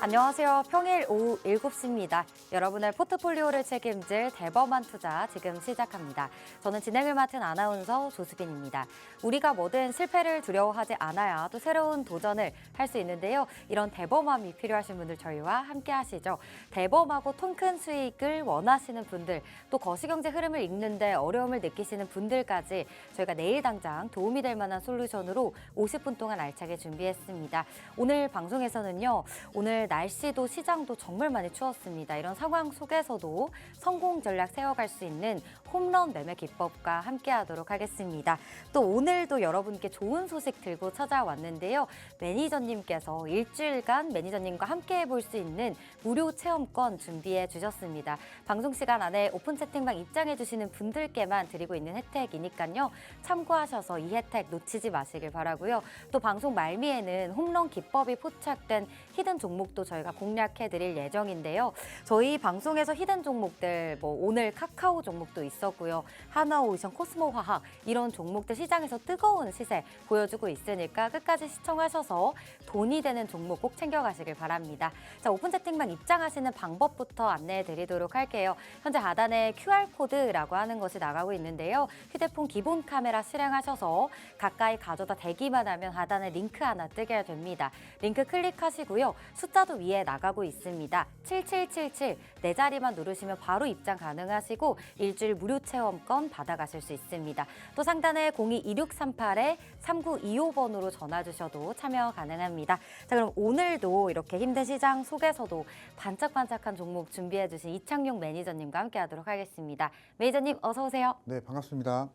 안녕하세요. 평일 오후 7시입니다. 여러분의 포트폴리오를 책임질 대범한 투자 지금 시작합니다. 저는 진행을 맡은 아나운서 조수빈입니다. 우리가 뭐든 실패를 두려워하지 않아야 또 새로운 도전을 할 수 있는데요. 이런 대범함이 필요하신 분들 저희와 함께 하시죠. 대범하고 통 큰 수익을 원하시는 분들, 또 거시경제 흐름을 읽는데 어려움을 느끼시는 분들까지 저희가 내일 당장 도움이 될 만한 솔루션으로 50분 동안 알차게 준비했습니다. 오늘 방송에서는요. 오늘 날씨도 시장도 정말 많이 추웠습니다. 이런 상황 속에서도 성공 전략 세워갈 수 있는 홈런 매매 기법과 함께하도록 하겠습니다. 또 오늘도 여러분께 좋은 소식 들고 찾아왔는데요. 매니저님께서 일주일간 매니저님과 함께해 볼 수 있는 무료 체험권 준비해 주셨습니다. 방송 시간 안에 오픈 채팅방 입장해 주시는 분들께만 드리고 있는 혜택이니까요. 참고하셔서 이 혜택 놓치지 마시길 바라고요. 또 방송 말미에는 홈런 기법이 포착된 히든 종목도 저희가 공략해 드릴 예정인데요. 저희 방송에서 히든 종목들 오늘 카카오 종목도 있었고요. 하나오션, 코스모화학 이런 종목들 시장에서 뜨거운 시세 보여주고 있으니까 끝까지 시청하셔서 돈이 되는 종목 꼭 챙겨가시길 바랍니다. 자, 오픈 채팅방 입장하시는 방법부터 안내해 드리도록 할게요. 현재 하단에 QR코드라고 하는 것이 나가고 있는데요. 휴대폰 기본 카메라 실행하셔서 가까이 가져다 대기만 하면 하단에 링크 하나 뜨게 됩니다. 링크 클릭하시고요. 숫자도 위에 나가고 있습니다. 7777 네 자리만 누르시면 바로 입장 가능하시고 일주일 무료 체험권 받아가실 수 있습니다. 또 상단에 02-2638-3925번으로 전화 주셔도 참여 가능합니다. 자, 그럼 오늘도 이렇게 힘든 시장 속에서도 반짝반짝한 종목 준비해 주신 이창용 매니저님과 함께 하도록 하겠습니다. 매니저님 어서 오세요. 네, 반갑습니다.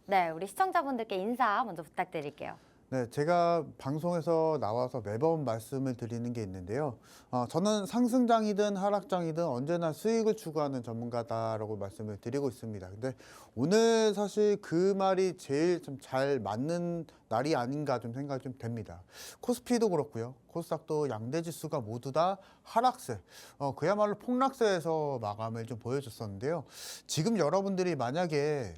네, 우리 시청자분들께 인사 먼저 부탁드릴게요. 네, 제가 방송에서 나와서 매번 말씀을 드리는 게 있는데요. 저는 상승장이든 하락장이든 언제나 수익을 추구하는 전문가다라고 말씀을 드리고 있습니다. 근데 오늘 사실 그 말이 제일 좀 잘 맞는 날이 아닌가 좀 생각이 좀 됩니다. 코스피도 그렇고요. 코스닥도 양대 지수가 모두 다 하락세, 그야말로 폭락세에서 마감을 좀 보여줬었는데요. 지금 여러분들이 만약에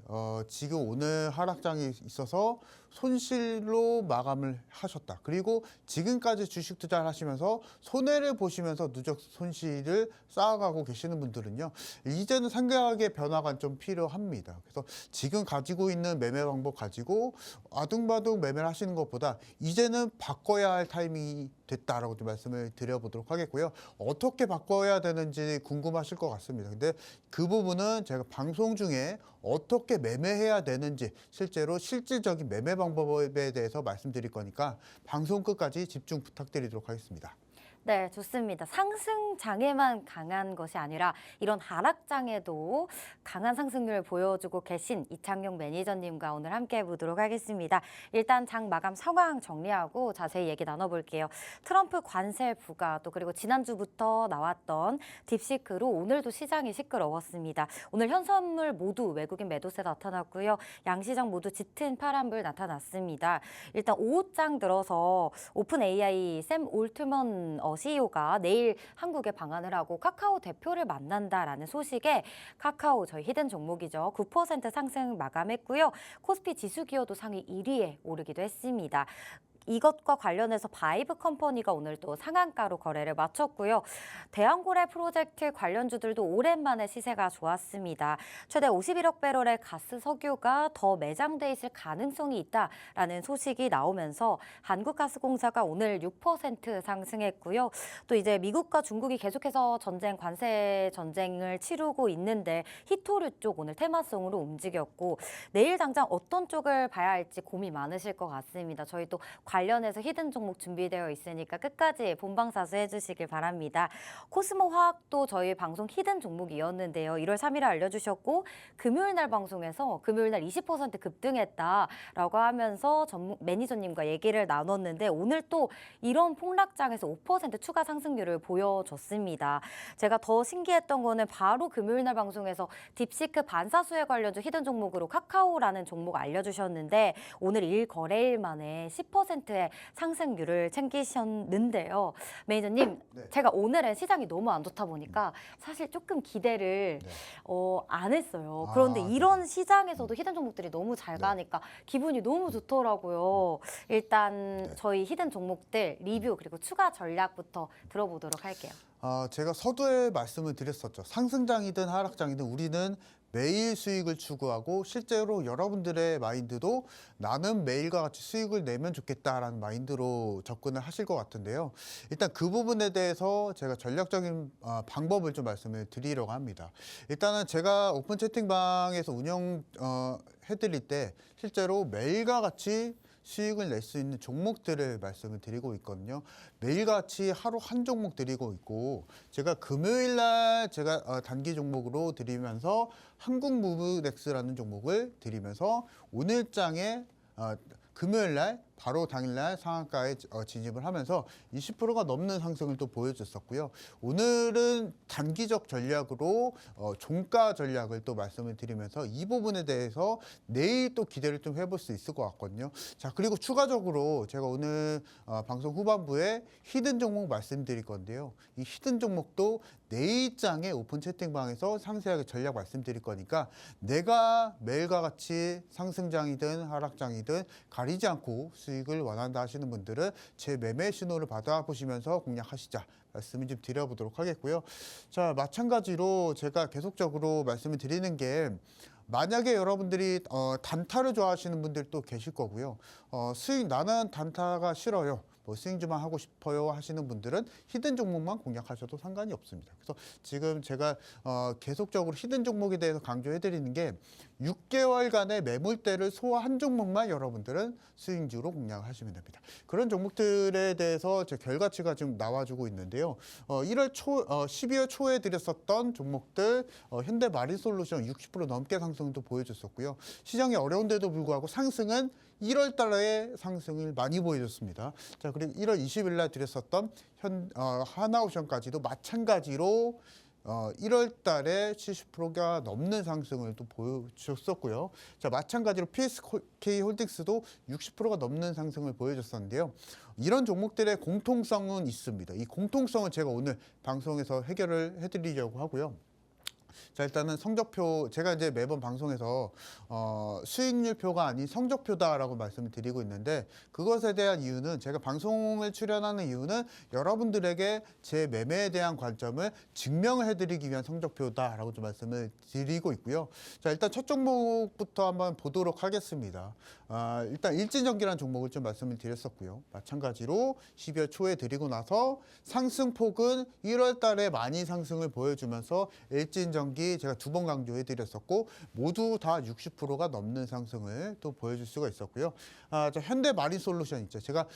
지금 오늘 하락장이 있어서 손실로 마감을 하셨다. 그리고 지금까지 주식 투자를 하시면서 손해를 보시면서 누적 손실을 쌓아가고 계시는 분들은요. 이제는 상당하게 변화가 좀 필요합니다. 그래서 지금 가지고 있는 매매 방법 가지고 아둥바둥 매매를 하시는 것보다 이제는 바꿔야 할 타이밍이 됐다라고 좀 말씀을 드려보도록 하겠고요. 어떻게 바꿔야 되는지 궁금하실 것 같습니다. 근데 그 부분은 제가 방송 중에 어떻게 매매해야 되는지 실제로 실질적인 매매 방법에 대해서 말씀드릴 거니까 방송 끝까지 집중 부탁드리도록 하겠습니다. 네, 좋습니다. 상승장에만 강한 것이 아니라 이런 하락장에도 강한 상승률을 보여주고 계신 이창용 매니저님과 오늘 함께 해보도록 하겠습니다. 일단 장 마감 상황 정리하고 자세히 얘기 나눠볼게요. 트럼프 관세 부과 또 그리고 지난주부터 나왔던 딥시크로 오늘도 시장이 시끄러웠습니다. 오늘 현선물 모두 외국인 매도세 나타났고요. 양시장 모두 짙은 파란불 나타났습니다. 일단 오후장 들어서 오픈 AI 샘 올트먼 CEO가 내일 한국에 방한을 하고 카카오 대표를 만난다라는 소식에 카카오 저희 히든 종목이죠. 9% 상승 마감했고요. 코스피 지수 기여도 상위 1위에 오르기도 했습니다. 이것과 관련해서 바이브 컴퍼니가 오늘 또 상한가로 거래를 마쳤고요. 대한고래 프로젝트 관련주들도 오랜만에 시세가 좋았습니다. 최대 51억 배럴의 가스 석유가 더 매장돼 있을 가능성이 있다라는 소식이 나오면서 한국가스공사가 오늘 6% 상승했고요. 또 이제 미국과 중국이 계속해서 관세 전쟁을 치르고 있는데 히토류 쪽 오늘 테마성으로 움직였고 내일 당장 어떤 쪽을 봐야 할지 고민 많으실 것 같습니다. 저희 또 관련해서 히든 종목 준비되어 있으니까 끝까지 본방사수 해주시길 바랍니다. 코스모 화학도 저희 방송 히든 종목이었는데요. 1월 3일에 알려주셨고 금요일 날 방송에서 금요일 날 20% 급등했다라고 하면서 매니저님과 얘기를 나눴는데 오늘 또 이런 폭락장에서 5% 추가 상승률을 보여줬습니다. 제가 더 신기했던 거는 바로 금요일 날 방송에서 딥시크 반사수에 관련주 히든 종목으로 카카오라는 종목 알려주셨는데 오늘 1거래일 만에 10% 10%의 상승률을 챙기셨는데요. 매니저님, 네. 제가 오늘은 시장이 너무 안 좋다 보니까 사실 조금 기대를 네. 안 했어요. 아, 그런데 이런 네네. 시장에서도 히든 종목들이 너무 잘 네. 가니까 기분이 너무 좋더라고요. 일단 네. 저희 히든 종목들 리뷰 그리고 추가 전략부터 들어보도록 할게요. 제가 서두에 말씀을 드렸었죠. 상승장이든 하락장이든 우리는 매일 수익을 추구하고 실제로 여러분들의 마인드도 나는 매일과 같이 수익을 내면 좋겠다라는 마인드로 접근을 하실 것 같은데요. 일단 그 부분에 대해서 제가 전략적인 방법을 좀 말씀을 드리려고 합니다. 일단은 제가 오픈 채팅방에서 해드릴 때 실제로 매일과 같이 수익을 낼 수 있는 종목들을 말씀을 드리고 있거든요. 매일같이 하루 한 종목 드리고 있고 제가 금요일 날 제가 단기 종목으로 드리면서 한국무브렉스라는 종목을 드리면서 오늘장에 금요일 날 바로 당일날 상한가에 진입을 하면서 20%가 넘는 상승을 또 보여줬었고요. 오늘은 단기적 전략으로 종가 전략을 또 말씀을 드리면서 이 부분에 대해서 내일 또 기대를 좀 해볼 수 있을 것 같거든요. 자, 그리고 추가적으로 제가 오늘 방송 후반부에 히든 종목 말씀드릴 건데요. 이 히든 종목도 내일장에 오픈 채팅방에서 상세하게 전략 말씀드릴 거니까 내가 매일과 같이 상승장이든 하락장이든 가리지 않고 수익을 원한다 하시는 분들은 제 매매 신호를 받아보시면서 공략하시자 말씀을 좀 드려보도록 하겠고요. 자, 마찬가지로 제가 계속적으로 말씀을 드리는 게 만약에 여러분들이 단타를 좋아하시는 분들도 계실 거고요. 수익 나는 단타가 싫어요. 뭐 스윙주만 하고 싶어요 하시는 분들은 히든 종목만 공략하셔도 상관이 없습니다. 그래서 지금 제가 계속적으로 히든 종목에 대해서 강조해 드리는 게 6개월간의 매물대를 소화한 종목만 여러분들은 스윙주로 공략하시면 됩니다. 그런 종목들에 대해서 제 결과치가 지금 나와주고 있는데요. 12월 초에 드렸었던 종목들 현대마린솔루션 60% 넘게 상승도 보여줬었고요. 시장이 어려운데도 불구하고 상승은 1월 달에 상승을 많이 보여줬습니다. 자, 그리고 1월 20일 날 드렸었던 하나오션까지도 마찬가지로 1월 달에 70%가 넘는 상승을 또 보여줬었고요. 자, 마찬가지로 PSK 홀딩스도 60%가 넘는 상승을 보여줬었는데요. 이런 종목들의 공통성은 있습니다. 이 공통성을 제가 오늘 방송에서 해결을 해드리려고 하고요. 자, 일단은 성적표, 제가 이제 매번 방송에서 수익률표가 아닌 성적표다라고 말씀을 드리고 있는데 그것에 대한 이유는 제가 방송을 출연하는 이유는 여러분들에게 제 매매에 대한 관점을 증명을 해드리기 위한 성적표다라고 좀 말씀을 드리고 있고요. 자, 일단 첫 종목부터 한번 보도록 하겠습니다. 일단 일진전기라는 종목을 좀 말씀을 드렸었고요. 마찬가지로 12월 초에 드리고 나서 상승폭은 1월 달에 많이 상승을 보여주면서 일진전기 제가 2번 강조해 드렸었고 모두 다 60%가 넘는 상승을 또 보여줄 수가 있었고요. 자, 현대마린솔루션 있죠. 제가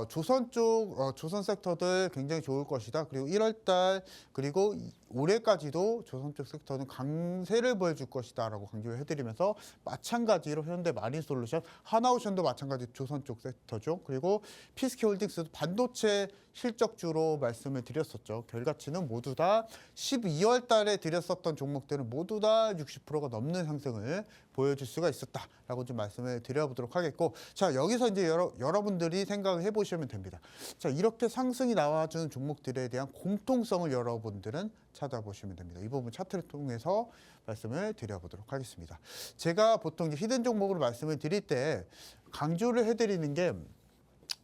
조선 쪽 조선 섹터들 굉장히 좋을 것이다. 그리고 1월 달 그리고 올해까지도 조선 쪽 섹터는 강세를 보여줄 것이다라고 강조를 해드리면서 마찬가지로 현대마린솔루션, 하나오션도 마찬가지 조선 쪽 섹터죠. 그리고 PSK홀딩스도 반도체 실적주로 말씀을 드렸었죠. 결과치는 모두 다 12월 달에 드렸었던 종목들은 모두 다 60%가 넘는 상승을 보여줄 수가 있었다라고 좀 말씀을 드려보도록 하겠고, 자, 여기서 이제 여러분들이 생각을 해보시면 됩니다. 자, 이렇게 상승이 나와주는 종목들에 대한 공통성을 여러분들은 찾아보시면 됩니다. 이 부분 차트를 통해서 말씀을 드려보도록 하겠습니다. 제가 보통 이제 히든 종목으로 말씀을 드릴 때 강조를 해드리는 게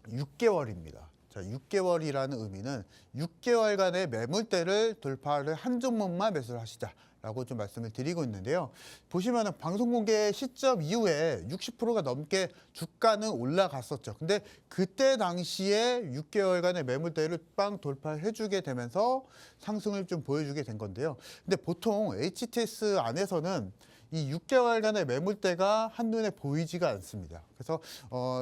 6개월입니다. 자, 6개월이라는 의미는 6개월간의 매물대를 돌파를 한 종목만 매수를 하시자라고 좀 말씀을 드리고 있는데요. 보시면은 방송 공개 시점 이후에 60%가 넘게 주가는 올라갔었죠. 근데 그때 당시에 6개월간의 매물대를 빵 돌파해주게 되면서 상승을 좀 보여주게 된 건데요. 근데 보통 HTS 안에서는 이 6개월간의 매물대가 한눈에 보이지가 않습니다. 그래서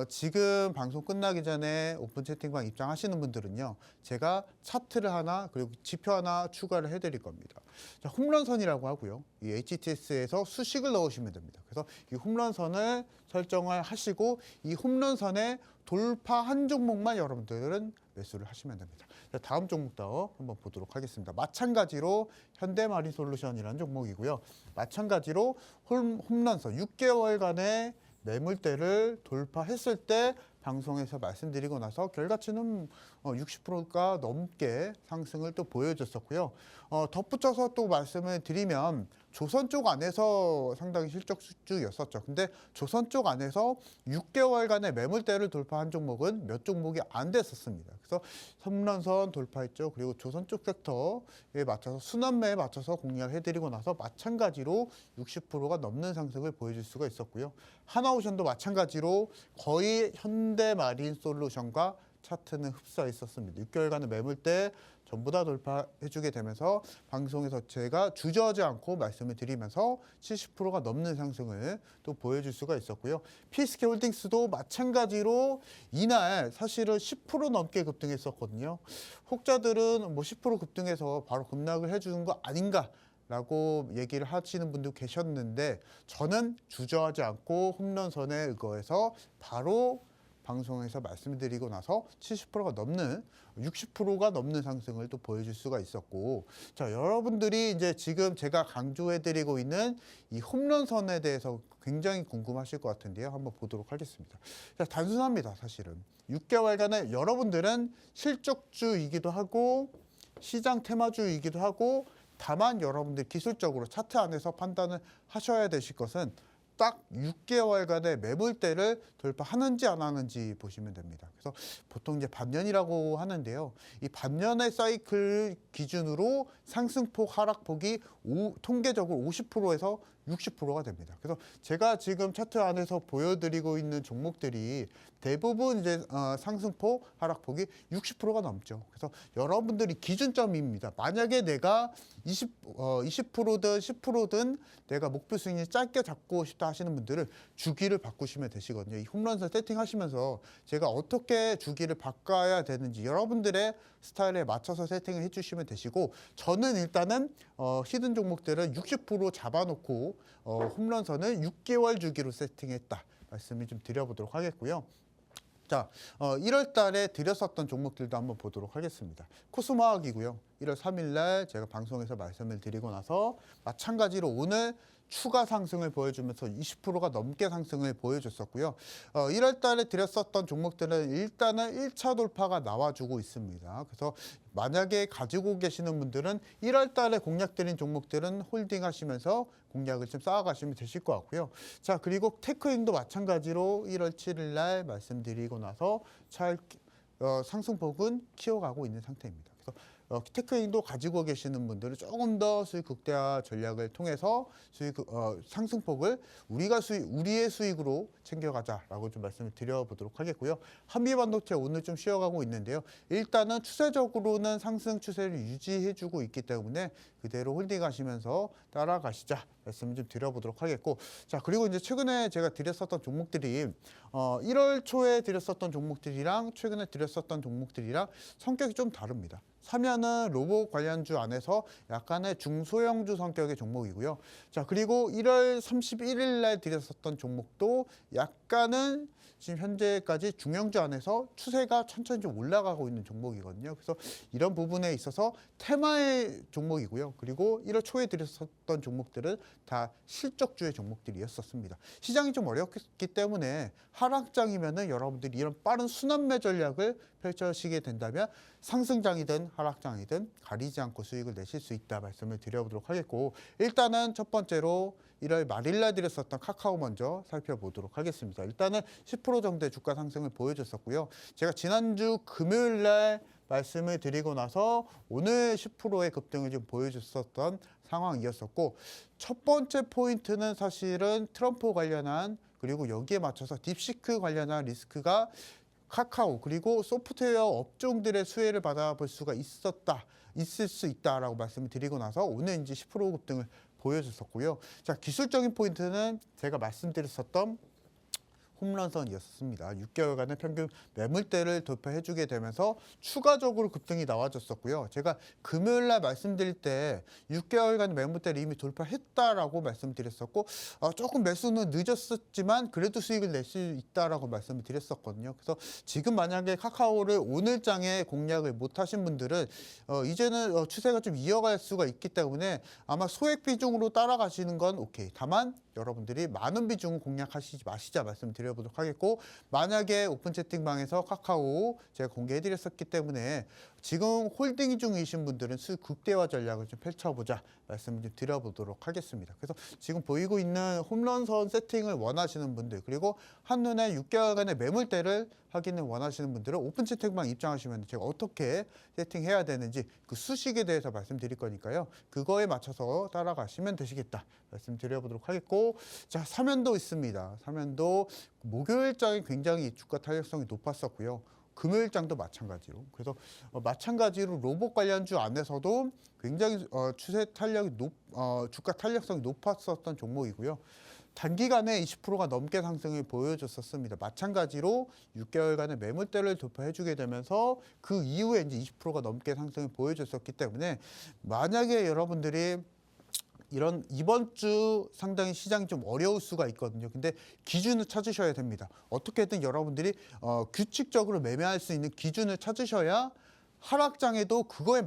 지금 방송 끝나기 전에 오픈 채팅방 입장하시는 분들은요, 제가 차트를 하나 그리고 지표 하나 추가를 해드릴 겁니다. 자, 홈런선이라고 하고요. 이 HTS에서 수식을 넣으시면 됩니다. 그래서 이 홈런선을 설정을 하시고 이 홈런선에 돌파한 종목만 여러분들은 매수를 하시면 됩니다. 자, 다음 종목도 한번 보도록 하겠습니다. 마찬가지로 현대마린솔루션이라는 종목이고요. 마찬가지로 홈런선 6개월간의 매물대를 돌파했을 때 방송에서 말씀드리고 나서 결과치는 60%가 넘게 상승을 또 보여줬었고요. 덧붙여서 또 말씀을 드리면 조선 쪽 안에서 상당히 실적주였었죠. 근데 조선 쪽 안에서 6개월간의 매물대를 돌파한 종목은 몇 종목이 안 됐었습니다. 그래서 선문선 돌파했죠. 그리고 조선 쪽 섹터에 맞춰서 순환매에 맞춰서 공략해드리고 나서 마찬가지로 60%가 넘는 상승을 보여줄 수가 있었고요. 하나오션도 마찬가지로 거의 현대마린솔루션과 차트는 흡사해 있었습니다. 6개월간의 매물대 전부 다 돌파해주게 되면서 방송에서 제가 주저하지 않고 말씀을 드리면서 70%가 넘는 상승을 또 보여줄 수가 있었고요. PSK홀딩스도 마찬가지로 이날 사실은 10% 넘게 급등했었거든요. 혹자들은 뭐 10% 급등해서 바로 급락을 해주는 거 아닌가 라고 얘기를 하시는 분도 계셨는데 저는 주저하지 않고 홈런선에 의거해서 바로 방송에서 말씀드리고 나서 70%가 넘는 60%가 넘는 상승을 또 보여줄 수가 있었고 자 여러분들이 이제 지금 제가 강조해드리고 있는 이 홈런선에 대해서 굉장히 궁금하실 것 같은데요. 한번 보도록 하겠습니다. 자, 단순합니다. 사실은 6개월간에 여러분들은 실적주이기도 하고 시장 테마주이기도 하고 다만 여러분들 기술적으로 차트 안에서 판단을 하셔야 되실 것은 딱 6개월간의 매물대를 돌파하는지 안 하는지 보시면 됩니다. 그래서 보통 이제 반년이라고 하는데요. 이 반년의 사이클 기준으로 상승폭, 하락폭이 통계적으로 50%에서 60%가 됩니다. 그래서 제가 지금 차트 안에서 보여드리고 있는 종목들이 대부분 이제 상승폭, 하락폭이 60%가 넘죠. 그래서 여러분들이 기준점입니다. 만약에 내가 20%든 10%든 내가 목표 수익이 짧게 잡고 싶다 하시는 분들은 주기를 바꾸시면 되시거든요. 이 홈런선 세팅하시면서 제가 어떻게 주기를 바꿔야 되는지 여러분들의 스타일에 맞춰서 세팅을 해주시면 되시고 저는 일단은 히든 종목들은 60% 잡아놓고 홈런선을 6개월 주기로 세팅했다 말씀을 좀 드려보도록 하겠고요. 자, 1월 달에 드렸었던 종목들도 한번 보도록 하겠습니다. 코스모화학이고요. 1월 3일 날 제가 방송에서 말씀을 드리고 나서 마찬가지로 오늘 추가 상승을 보여주면서 20%가 넘게 상승을 보여줬었고요. 1월 달에 드렸었던 종목들은 일단은 1차 돌파가 나와주고 있습니다. 그래서 만약에 가지고 계시는 분들은 1월 달에 공략드린 종목들은 홀딩 하시면서 공략을 좀 쌓아가시면 되실 것 같고요. 자, 그리고 테크인도 마찬가지로 1월 7일 날 말씀드리고 나서 상승폭은 키워가고 있는 상태입니다. 그래서 테크인도 가지고 계시는 분들은 조금 더 수익 극대화 전략을 통해서 상승폭을 우리의 수익으로 챙겨가자라고 좀 말씀을 드려보도록 하겠고요. 한미반도체 오늘 좀 쉬어가고 있는데요. 일단은 추세적으로는 상승 추세를 유지해주고 있기 때문에 그대로 홀딩하시면서 따라가시자 말씀을 좀 드려보도록 하겠고 자 그리고 이제 최근에 제가 드렸었던 종목들이 1월 초에 드렸었던 종목들이랑 최근에 드렸었던 종목들이랑 성격이 좀 다릅니다. 사면은 로봇 관련주 안에서 약간의 중소형주 성격의 종목이고요. 자 그리고 1월 31일 날 드렸었던 종목도 약간은 지금 현재까지 중형주 안에서 추세가 천천히 좀 올라가고 있는 종목이거든요. 그래서 이런 부분에 있어서 테마의 종목이고요. 그리고 1월 초에 드렸었던 종목들은 다 실적주의 종목들이었었습니다. 시장이 좀 어렵기 때문에 하락장이면은 여러분들이 이런 빠른 순환매 전략을 펼쳐시게 된다면 상승장이든 하락장이든 가리지 않고 수익을 내실 수 있다 말씀을 드려보도록 하겠고 일단은 첫 번째로 1월 말일날 드렸었던 카카오 먼저 살펴보도록 하겠습니다. 일단은 10% 정도의 주가 상승을 보여줬었고요. 제가 지난주 금요일날 말씀을 드리고 나서 오늘 10%의 급등을 좀 보여줬었던 상황이었었고 첫 번째 포인트는 사실은 트럼프 관련한 그리고 여기에 맞춰서 딥시크 관련한 리스크가 카카오 그리고 소프트웨어 업종들의 수혜를 받아볼 수가 있을 수 있다라고 말씀을 드리고 나서 오늘 이제 10% 급등을 보여줬었고요. 자 기술적인 포인트는 제가 말씀드렸었던 홈런선이었습니다. 6개월간의 평균 매물대를 돌파해주게 되면서 추가적으로 급등이 나와줬었고요. 제가 금요일 날 말씀드릴 때 6개월간 매물대를 이미 돌파했다라고 말씀드렸었고 조금 매수는 늦었었지만 그래도 수익을 낼 수 있다라고 말씀을 드렸었거든요. 그래서 지금 만약에 카카오를 오늘장에 공략을 못하신 분들은 이제는 추세가 좀 이어갈 수가 있기 때문에 아마 소액 비중으로 따라가시는 건 오케이. 다만 여러분들이 많은 비중 공략하시지 마시자 말씀드려보도록 하겠고, 만약에 오픈 채팅방에서 카카오 제가 공개해드렸었기 때문에 지금 홀딩 중이신 분들은 수익 극대화 전략을 좀 펼쳐보자 말씀을 좀 드려보도록 하겠습니다. 그래서 지금 보이고 있는 홈런선 세팅을 원하시는 분들, 그리고 한눈에 6개월간의 매물대를 확인을 원하시는 분들은 오픈 채팅방 입장하시면 제가 어떻게 세팅해야 되는지 그 수식에 대해서 말씀드릴 거니까요. 그거에 맞춰서 따라가시면 되시겠다 말씀드려보도록 하겠고, 자, 삼연도 있습니다. 삼연도 목요일장이 굉장히 주가 탄력성이 높았었고요. 금요일장도 마찬가지로. 그래서 마찬가지로 로봇 관련주 안에서도 굉장히 추세 탄력이 주가 탄력성이 높았었던 종목이고요. 단기간에 20%가 넘게 상승을 보여줬었습니다. 마찬가지로 6개월간의 매물대를 돌파해주게 되면서 그 이후에 이제 20%가 넘게 상승을 보여줬었기 때문에, 만약에 여러분들이 이번 주 상당히 시장이 좀 어려울 수가 있거든요. 근데 기준을 찾으셔야 됩니다. 어떻게든 여러분들이 규칙적으로 매매할 수 있는 기준을 찾으셔야 하락장에도 그거에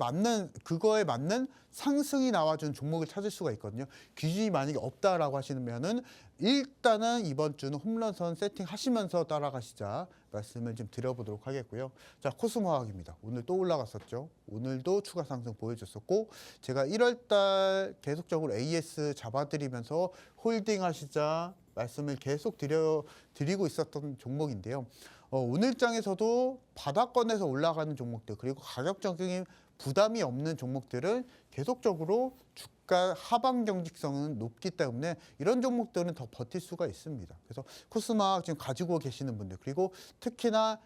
맞는 상승이 나와준 종목을 찾을 수가 있거든요. 기준이 만약에 없다라고 하시면은 일단은 이번 주는 홈런선 세팅하시면서 따라가시자 말씀을 좀 드려보도록 하겠고요. 자, 코스모화학입니다. 오늘 또 올라갔었죠. 오늘도 추가 상승 보여줬었고, 제가 1월달 계속적으로 AS 잡아드리면서 홀딩하시자 말씀을 계속 드리고 있었던 종목인데요. 오늘장에서도 바닥권에서 올라가는 종목들, 그리고 가격적인 부담이 없는 종목들을 계속적으로 주가 하방 경직성은 높기 때문에 이런 종목들은 더 버틸 수가 있습니다. 그래서 코스모학 지금 가지고 계시는 분들, 그리고 특히나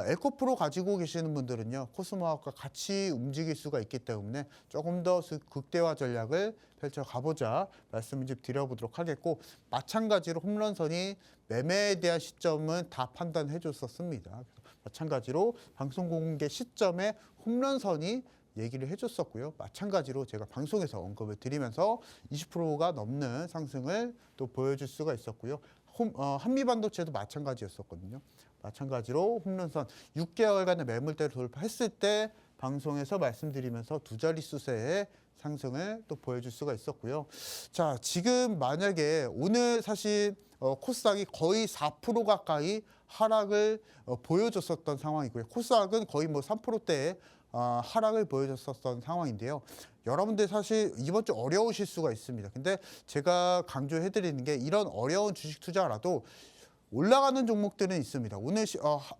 에코프로 가지고 계시는 분들은요, 코스모학과 같이 움직일 수가 있기 때문에 조금 더 극대화 전략을 펼쳐 가보자 말씀을 좀 드려보도록 하겠고, 마찬가지로 홈런선이 매매에 대한 시점은 다 판단해 줬었습니다. 마찬가지로 방송 공개 시점에 홈런선이 얘기를 해줬었고요. 마찬가지로 제가 방송에서 언급을 드리면서 20%가 넘는 상승을 또 보여줄 수가 있었고요. 한미반도체도 마찬가지였었거든요. 마찬가지로 홈런선 6개월간의 매물대를 돌파했을 때 방송에서 말씀드리면서 두 자릿수세의 상승을 또 보여줄 수가 있었고요. 자, 지금 만약에 오늘 사실 코스닥이 거의 4% 가까이 하락을 보여줬었던 상황이고요. 코스닥은 거의 뭐 3%대의 하락을 보여줬었던 상황인데요. 여러분들 사실 이번 주 어려우실 수가 있습니다. 근데 제가 강조해드리는 게, 이런 어려운 주식 투자라도 올라가는 종목들은 있습니다. 오늘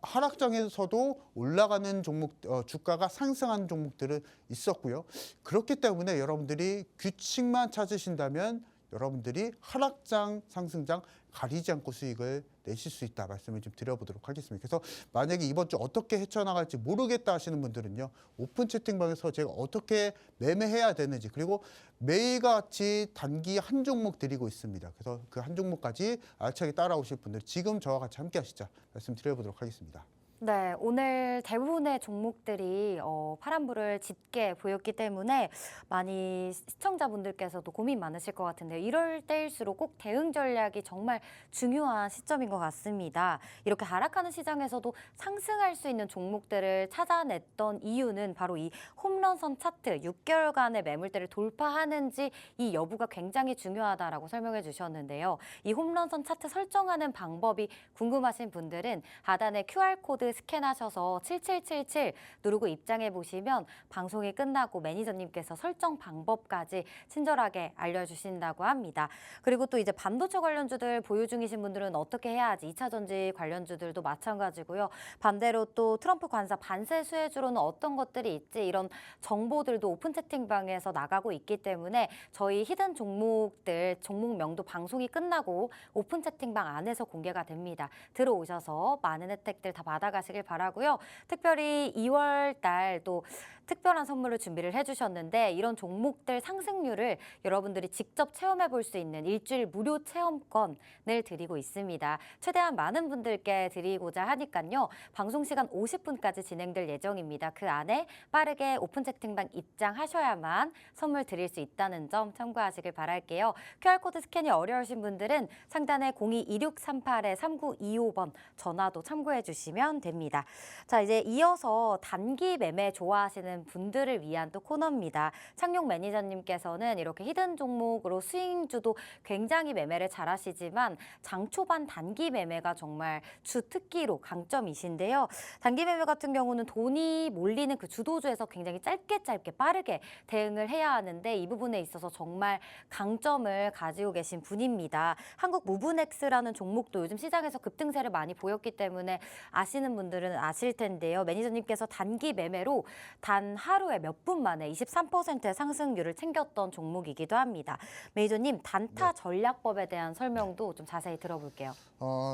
하락장에서도 올라가는 종목, 주가가 상승하는 종목들은 있었고요. 그렇기 때문에 여러분들이 규칙만 찾으신다면 여러분들이 하락장, 상승장 가리지 않고 수익을 내실 수 있다 말씀을 좀 드려보도록 하겠습니다. 그래서 만약에 이번 주 어떻게 헤쳐나갈지 모르겠다 하시는 분들은요, 오픈 채팅방에서 제가 어떻게 매매해야 되는지, 그리고 매일과 같이 단기 한 종목 드리고 있습니다. 그래서 그 한 종목까지 알차게 따라오실 분들 지금 저와 같이 함께 하시자 말씀 드려보도록 하겠습니다. 네, 오늘 대부분의 종목들이 파란불을 짙게 보였기 때문에 많이 시청자분들께서도 고민 많으실 것 같은데요. 이럴 때일수록 꼭 대응 전략이 정말 중요한 시점인 것 같습니다. 이렇게 하락하는 시장에서도 상승할 수 있는 종목들을 찾아냈던 이유는 바로 이 홈런선 차트, 6개월간의 매물대를 돌파하는지 이 여부가 굉장히 중요하다라고 설명해 주셨는데요. 이 홈런선 차트 설정하는 방법이 궁금하신 분들은 하단에 QR코드 스캔하셔서 7777 누르고 입장해 보시면 방송이 끝나고 매니저님께서 설정 방법까지 친절하게 알려주신다고 합니다. 그리고 또 이제 반도체 관련주들 보유 중이신 분들은 어떻게 해야 하지? 2차 전지 관련주들도 마찬가지고요. 반대로 또 트럼프 관사 반세 수혜주로는 어떤 것들이 있지? 이런 정보들도 오픈 채팅방에서 나가고 있기 때문에 저희 히든 종목들, 종목명도 방송이 끝나고 오픈 채팅방 안에서 공개가 됩니다. 들어오셔서 많은 혜택들 다 받아가시길 바라고요. 특별히 2월 달 또 특별한 선물을 준비를 해주셨는데 이런 종목들 상승률을 여러분들이 직접 체험해 볼 수 있는 일주일 무료 체험권을 드리고 있습니다. 최대한 많은 분들께 드리고자 하니까요. 방송 시간 50분까지 진행될 예정입니다. 그 안에 빠르게 오픈 채팅방 입장하셔야만 선물 드릴 수 있다는 점 참고하시길 바랄게요. QR코드 스캔이 어려우신 분들은 상단에 02-2638-3925번 전화도 참고해 주시면 됩니다. 자, 이제 이어서 단기 매매 좋아하시는 분들을 위한 또 코너입니다. 창용 매니저님께서는 이렇게 히든 종목으로 스윙주도 굉장히 매매를 잘하시지만 장 초반 단기 매매가 정말 주 특기로 강점이신데요. 단기 매매 같은 경우는 돈이 몰리는 그 주도주에서 굉장히 짧게 빠르게 대응을 해야 하는데 이 부분에 있어서 정말 강점을 가지고 계신 분입니다. 한국 무브넥스라는 종목도 요즘 시장에서 급등세를 많이 보였기 때문에 아시는 분들은 아실 텐데요. 매니저님께서 단기 매매로 단 하루에 몇 분 만에 23%의 상승률을 챙겼던 종목이기도 합니다. 매니저님, 단타 전략법에 대한 설명도 좀 자세히 들어볼게요.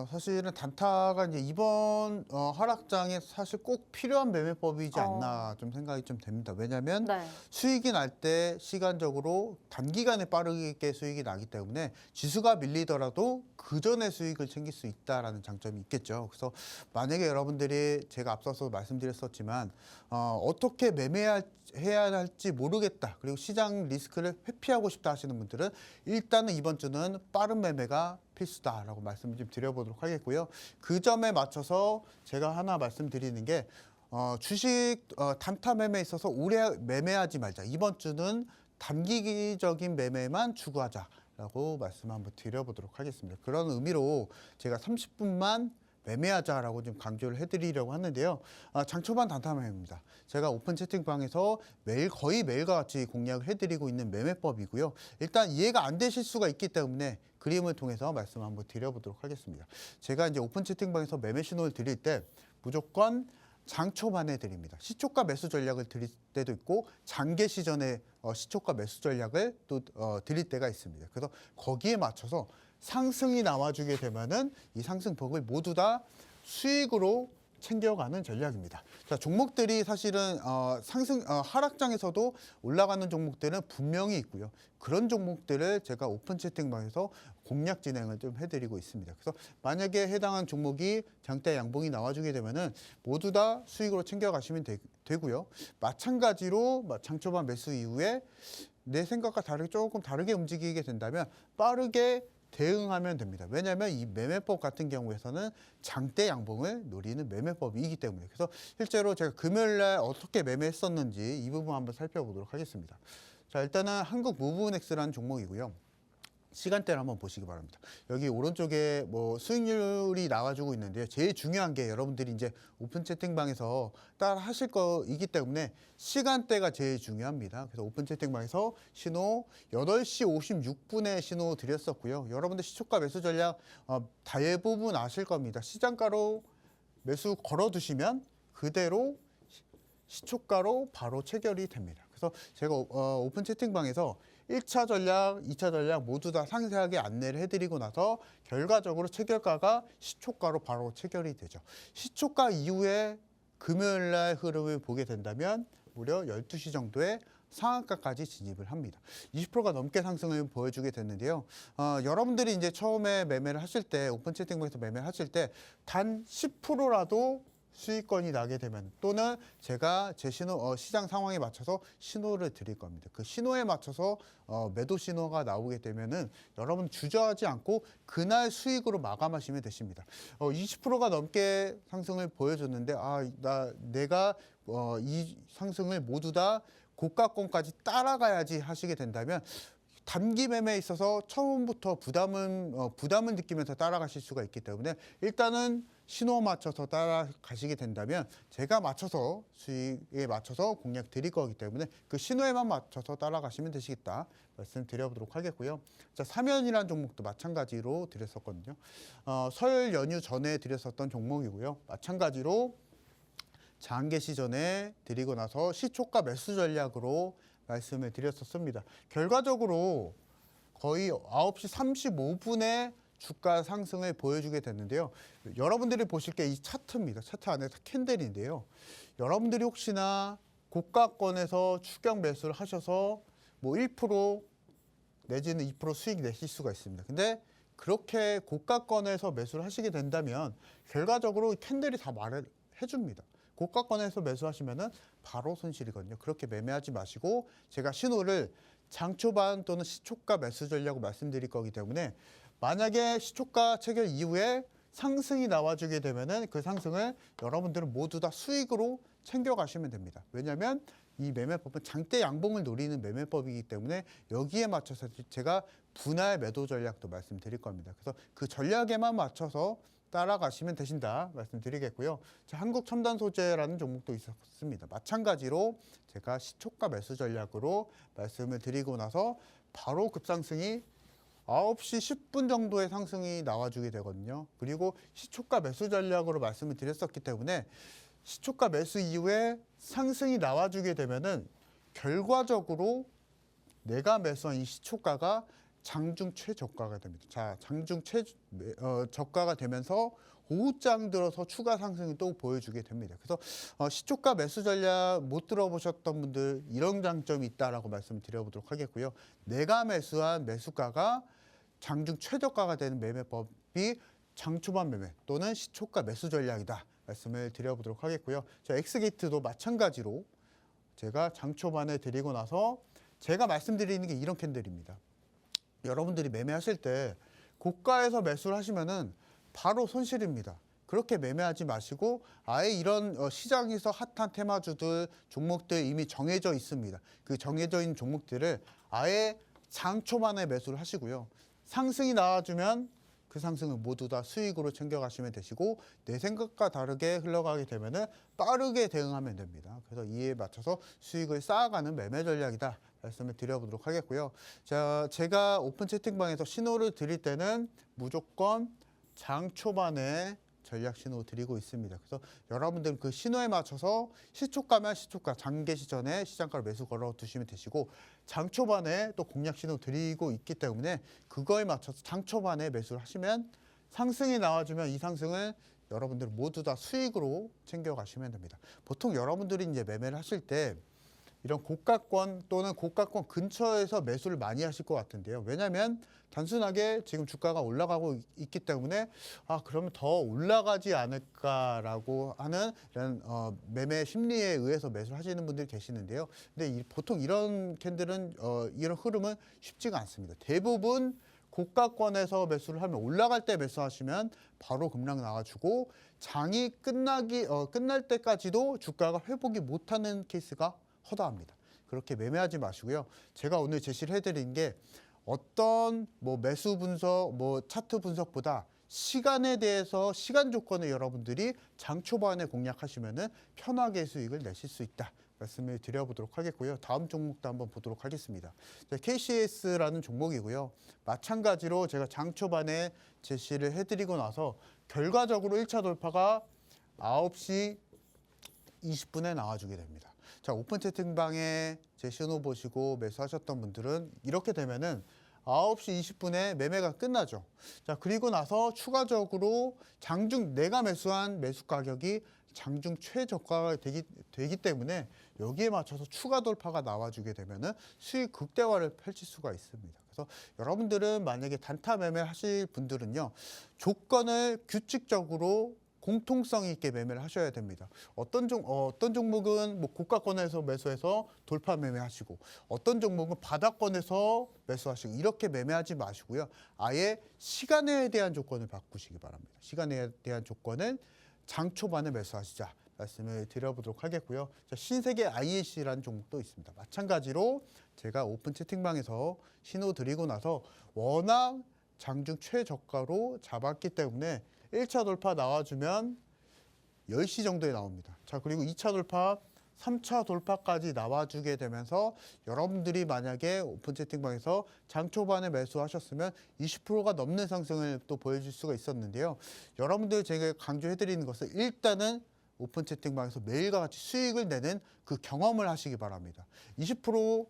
사실은 단타가 이제 이번 하락장에 사실 꼭 필요한 매매법이지 않나 좀 생각이 좀 됩니다. 왜냐하면 네. 수익이 날 때 시간적으로 단기간에 빠르게 수익이 나기 때문에 지수가 밀리더라도 그 전에 수익을 챙길 수 있다라는 장점이 있겠죠. 그래서 만약에 여러분들이 제가 앞서서 말씀드렸었지만 어떻게 매매해야 할지 모르겠다. 그리고 시장 리스크를 회피하고 싶다 하시는 분들은 일단은 이번 주는 빠른 매매가 필수다라고 말씀을 좀 드려보도록 하겠고요. 그 점에 맞춰서 제가 하나 말씀드리는 게 주식 단타 매매에 있어서 오래 매매하지 말자. 이번 주는 단기적인 매매만 추구하자라고 말씀 한번 드려보도록 하겠습니다. 그런 의미로 제가 30분만 매매하자라고 좀 강조를 해드리려고 하는데요. 장 초반 단타 매매입니다. 제가 오픈 채팅방에서 거의 매일과 같이 공략을 해드리고 있는 매매법이고요. 일단 이해가 안 되실 수가 있기 때문에 그림을 통해서 말씀 한번 드려보도록 하겠습니다. 제가 이제 오픈 채팅방에서 매매 신호를 드릴 때 무조건 장 초반에 드립니다. 시초가 매수 전략을 드릴 때도 있고 장계 시전에 시초가 매수 전략을 또 드릴 때가 있습니다. 그래서 거기에 맞춰서 상승이 나와주게 되면은 이 상승폭을 모두 다 수익으로 챙겨가는 전략입니다. 자, 종목들이 사실은 하락장에서도 올라가는 종목들은 분명히 있고요. 그런 종목들을 제가 오픈 채팅방에서 공략 진행을 좀 해드리고 있습니다. 그래서 만약에 해당한 종목이 장대 양봉이 나와주게 되면은 모두 다 수익으로 챙겨가시면 되고요. 마찬가지로 장초반 매수 이후에 내 생각과 조금 다르게 움직이게 된다면 빠르게 대응하면 됩니다. 왜냐하면 이 매매법 같은 경우에서는 장대 양봉을 노리는 매매법이기 때문에. 그래서 실제로 제가 금요일날 어떻게 매매했었는지 이 부분 한번 살펴보도록 하겠습니다. 자, 일단은 한국 무브넥스라는 종목이고요. 시간대를 한번 보시기 바랍니다. 여기 오른쪽에 수익률이 나와주고 있는데요. 제일 중요한 게 여러분들이 이제 오픈 채팅방에서 따라 하실 거이기 때문에 시간대가 제일 중요합니다. 그래서 오픈 채팅방에서 신호 8시 56분에 신호 드렸었고요. 여러분들 시초가 매수 전략 대부분 아실 겁니다. 시장가로 매수 걸어두시면 그대로 시초가로 바로 체결이 됩니다. 그래서 제가 오픈 채팅방에서 1차 전략, 2차 전략 모두 다 상세하게 안내를 해드리고 나서 결과적으로 체결가가 시초가로 바로 체결이 되죠. 시초가 이후에 금요일날 흐름을 보게 된다면 무려 12시 정도에 상한가까지 진입을 합니다. 20%가 넘게 상승을 보여주게 됐는데요. 여러분들이 이제 처음에 매매를 하실 때 오픈 채팅방에서 매매를 하실 때 단 10%라도 수익권이 나게 되면 또는 제가 제 시장 상황에 맞춰서 신호를 드릴 겁니다. 그 신호에 맞춰서 매도 신호가 나오게 되면은 여러분 주저하지 않고 그날 수익으로 마감하시면 되십니다. 20%가 넘게 상승을 보여줬는데 내가 이 상승을 모두 다 고가권까지 따라가야지 하시게 된다면 단기 매매에 있어서 처음부터 부담을 느끼면서 따라가실 수가 있기 때문에 일단은 신호 맞춰서 따라가시게 된다면 제가 맞춰서 수익에 맞춰서 공략 드릴 거기 때문에 그 신호에만 맞춰서 따라가시면 되시겠다 말씀드려보도록 하겠고요. 자, 사면이라는 종목도 마찬가지로 드렸었거든요. 설 연휴 전에 드렸었던 종목이고요. 마찬가지로 장계 시전에 드리고 나서 시초가 매수 전략으로 말씀을 드렸었습니다. 결과적으로 거의 9시 35분에 주가 상승을 보여주게 됐는데요. 여러분들이 보실 게 이 차트입니다. 차트 안에 캔들인데요. 여러분들이 혹시나 고가권에서 추격 매수를 하셔서 뭐 1% 내지는 2% 수익 내실 수가 있습니다. 근데 그렇게 고가권에서 매수를 하시게 된다면 결과적으로 캔들이 다 말을 해줍니다. 고가권에서 매수하시면은 바로 손실이거든요. 그렇게 매매하지 마시고 제가 신호를 장초반 또는 시초가 매수 전략으로 말씀드릴 거기 때문에 만약에 시초가 체결 이후에 상승이 나와주게 되면은 그 상승을 여러분들은 모두 다 수익으로 챙겨가시면 됩니다. 왜냐하면 이 매매법은 장대 양봉을 노리는 매매법이기 때문에 여기에 맞춰서 제가 분할 매도 전략도 말씀드릴 겁니다. 그래서 그 전략에만 맞춰서 따라가시면 되신다 말씀드리겠고요. 자, 한국첨단소재라는 종목도 있었습니다. 마찬가지로 제가 시초가 매수 전략으로 말씀을 드리고 나서 바로 급상승이 9시 10분 정도의 상승이 나와주게 되거든요. 그리고 시초가 매수 전략으로 말씀을 드렸었기 때문에 시초가 매수 이후에 상승이 나와주게 되면은 결과적으로 내가 매수한 이 시초가가 장중 최저가가 됩니다. 자, 장중 저가가 되면서 오후장 들어서 추가 상승이 또 보여주게 됩니다. 그래서 시초가 매수 전략 못 들어보셨던 분들 이런 장점이 있다라고 말씀을 드려보도록 하겠고요. 내가 매수한 매수가가 장중 최저가가 되는 매매법이 장초반 매매 또는 시초가 매수 전략이다 말씀을 드려보도록 하겠고요. 자, 엑스게이트도 마찬가지로 제가 장초반에 드리고 나서 제가 말씀드리는 게 이런 캔들입니다. 여러분들이 매매하실 때 고가에서 매수를 하시면은 바로 손실입니다. 그렇게 매매하지 마시고 아예 이런 시장에서 핫한 테마주들 종목들 이미 정해져 있습니다. 그 정해져 있는 종목들을 아예 장초반에 매수를 하시고요. 상승이 나와주면 그 상승을 모두 다 수익으로 챙겨가시면 되시고 내 생각과 다르게 흘러가게 되면은 빠르게 대응하면 됩니다. 그래서 이에 맞춰서 수익을 쌓아가는 매매 전략이다 말씀을 드려보도록 하겠고요. 자, 제가 오픈 채팅방에서 신호를 드릴 때는 무조건 장 초반에 전략 신호 드리고 있습니다. 그래서 여러분들은 그 신호에 맞춰서 시초가면 시초가 장 개시 전에 시장가를 매수 걸어 두시면 되시고 장 초반에 또 공략 신호 드리고 있기 때문에 그거에 맞춰서 장 초반에 매수를 하시면 상승이 나와주면 이 상승을 여러분들 모두 다 수익으로 챙겨가시면 됩니다. 보통 여러분들이 이제 매매를 하실 때 이런 고가권 또는 고가권 근처에서 매수를 많이 하실 것 같은데요. 왜냐하면 단순하게 지금 주가가 올라가고 있기 때문에 그러면 더 올라가지 않을까라고 하는 이런 매매 심리에 의해서 매수를 하시는 분들이 계시는데요. 근데 보통 이런 캔들은 이런 흐름은 쉽지가 않습니다. 대부분 고가권에서 매수를 하면 올라갈 때 매수하시면 바로 급락 나와주고 장이 끝날 때까지도 주가가 회복이 못하는 케이스가 허다합니다. 그렇게 매매하지 마시고요. 제가 오늘 제시를 해드린 게 어떤 매수 분석, 차트 분석보다 시간에 대해서 시간 조건을 여러분들이 장 초반에 공략하시면은 편하게 수익을 내실 수 있다. 말씀을 드려보도록 하겠고요. 다음 종목도 한번 보도록 하겠습니다. KCS라는 종목이고요. 마찬가지로 제가 장 초반에 제시를 해드리고 나서 결과적으로 1차 돌파가 9시 20분에 나와주게 됩니다. 자, 오픈 채팅방에 제 신호 보시고 매수하셨던 분들은 이렇게 되면은 9시 20분에 매매가 끝나죠. 자, 그리고 나서 추가적으로 장중 내가 매수한 매수 가격이 장중 최저가가 되기 때문에 여기에 맞춰서 추가 돌파가 나와주게 되면은 수익 극대화를 펼칠 수가 있습니다. 그래서 여러분들은 만약에 단타 매매 하실 분들은요, 조건을 규칙적으로 공통성 있게 매매를 하셔야 됩니다. 어떤 종목은 고가권에서 매수해서 돌파 매매하시고 어떤 종목은 바닥권에서 매수하시고 이렇게 매매하지 마시고요. 아예 시간에 대한 조건을 바꾸시기 바랍니다. 시간에 대한 조건은 장 초반에 매수하시자 말씀을 드려보도록 하겠고요. 자, 신세계 IAC라는 종목도 있습니다. 마찬가지로 제가 오픈 채팅방에서 신호 드리고 나서 워낙 장중 최저가로 잡았기 때문에 1차 돌파 나와주면 10시 정도에 나옵니다. 자, 그리고 2차 돌파, 3차 돌파까지 나와주게 되면서 여러분들이 만약에 오픈 채팅방에서 장 초반에 매수하셨으면 20%가 넘는 상승을 또 보여줄 수가 있었는데요. 여러분들 제가 강조해드리는 것은 일단은 오픈 채팅방에서 매일과 같이 수익을 내는 그 경험을 하시기 바랍니다. 20%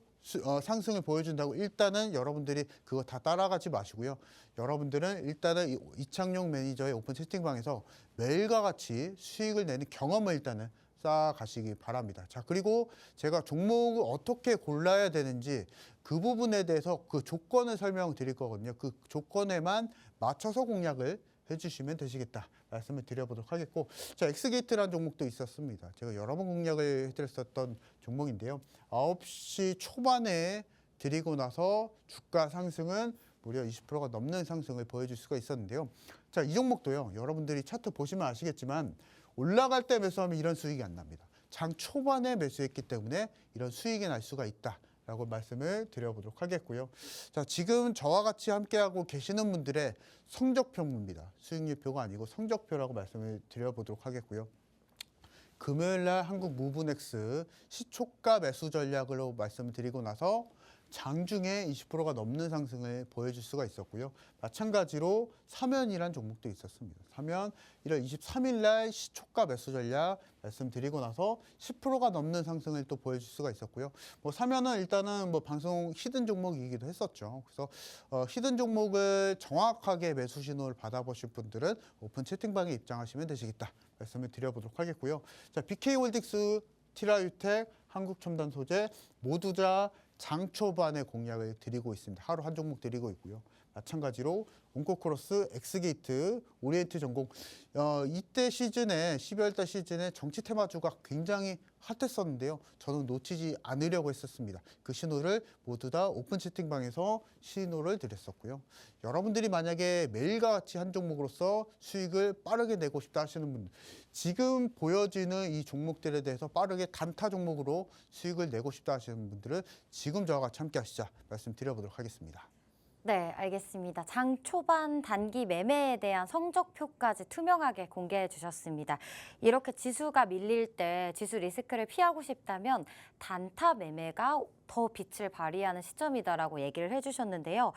상승을 보여준다고 일단은 여러분들이 그거 다 따라가지 마시고요. 여러분들은 일단은 이창용 매니저의 오픈 채팅방에서 매일과 같이 수익을 내는 경험을 일단은 쌓아가시기 바랍니다. 자, 그리고 제가 종목을 어떻게 골라야 되는지 그 부분에 대해서 그 조건을 설명드릴 거거든요. 그 조건에만 맞춰서 공략을 해주시면 되시겠다 말씀을 드려보도록 하겠고, 자, 엑스게이트라는 종목도 있었습니다. 제가 여러 번 공략을 해드렸었던 종목인데요. 9시 초반에 드리고 나서 주가 상승은 무려 20%가 넘는 상승을 보여줄 수가 있었는데요. 자, 이 종목도요. 여러분들이 차트 보시면 아시겠지만 올라갈 때 매수하면 이런 수익이 안 납니다. 장 초반에 매수했기 때문에 이런 수익이 날 수가 있다라고 말씀을 드려보도록 하겠고요. 자, 지금 저와 같이 함께하고 계시는 분들의 성적표입니다. 수익률표가 아니고 성적표라고 말씀을 드려보도록 하겠고요. 금요일 날 한국 무브넥스 시초가 매수 전략으로 말씀을 드리고 나서 장중에 20%가 넘는 상승을 보여줄 수가 있었고요. 마찬가지로 사면이란 종목도 있었습니다. 사면 1월 23일 날 시초가 매수 전략 말씀드리고 나서 10%가 넘는 상승을 또 보여줄 수가 있었고요. 뭐 사면은 일단은 뭐 방송 히든 종목이기도 했었죠. 그래서 히든 종목을 정확하게 매수 신호를 받아보실 분들은 오픈 채팅방에 입장하시면 되시겠다 말씀을 드려보도록 하겠고요. 자, BK홀딩스, 티라유텍, 한국첨단소재 모두 다 장 초반에 공략을 드리고 있습니다. 하루 한 종목 드리고 있고요. 마찬가지로 온코크로스, 엑스게이트, 오리엔트전공 이때 시즌에 12월달 시즌에 정치 테마주가 굉장히 핫했었는데요. 저는 놓치지 않으려고 했었습니다. 그 신호를 모두 다 오픈 채팅방에서 신호를 드렸었고요. 여러분들이 만약에 매일과 같이 한 종목으로서 수익을 빠르게 내고 싶다 하시는 분들, 지금 보여지는 이 종목들에 대해서 빠르게 단타 종목으로 수익을 내고 싶다 하시는 분들은 지금 저와 같이 함께 하시자 말씀드려보도록 하겠습니다. 네, 알겠습니다. 장 초반 단기 매매에 대한 성적표까지 투명하게 공개해 주셨습니다. 이렇게 지수가 밀릴 때 지수 리스크를 피하고 싶다면 단타 매매가 더 빛을 발휘하는 시점이다라고 얘기를 해주셨는데요.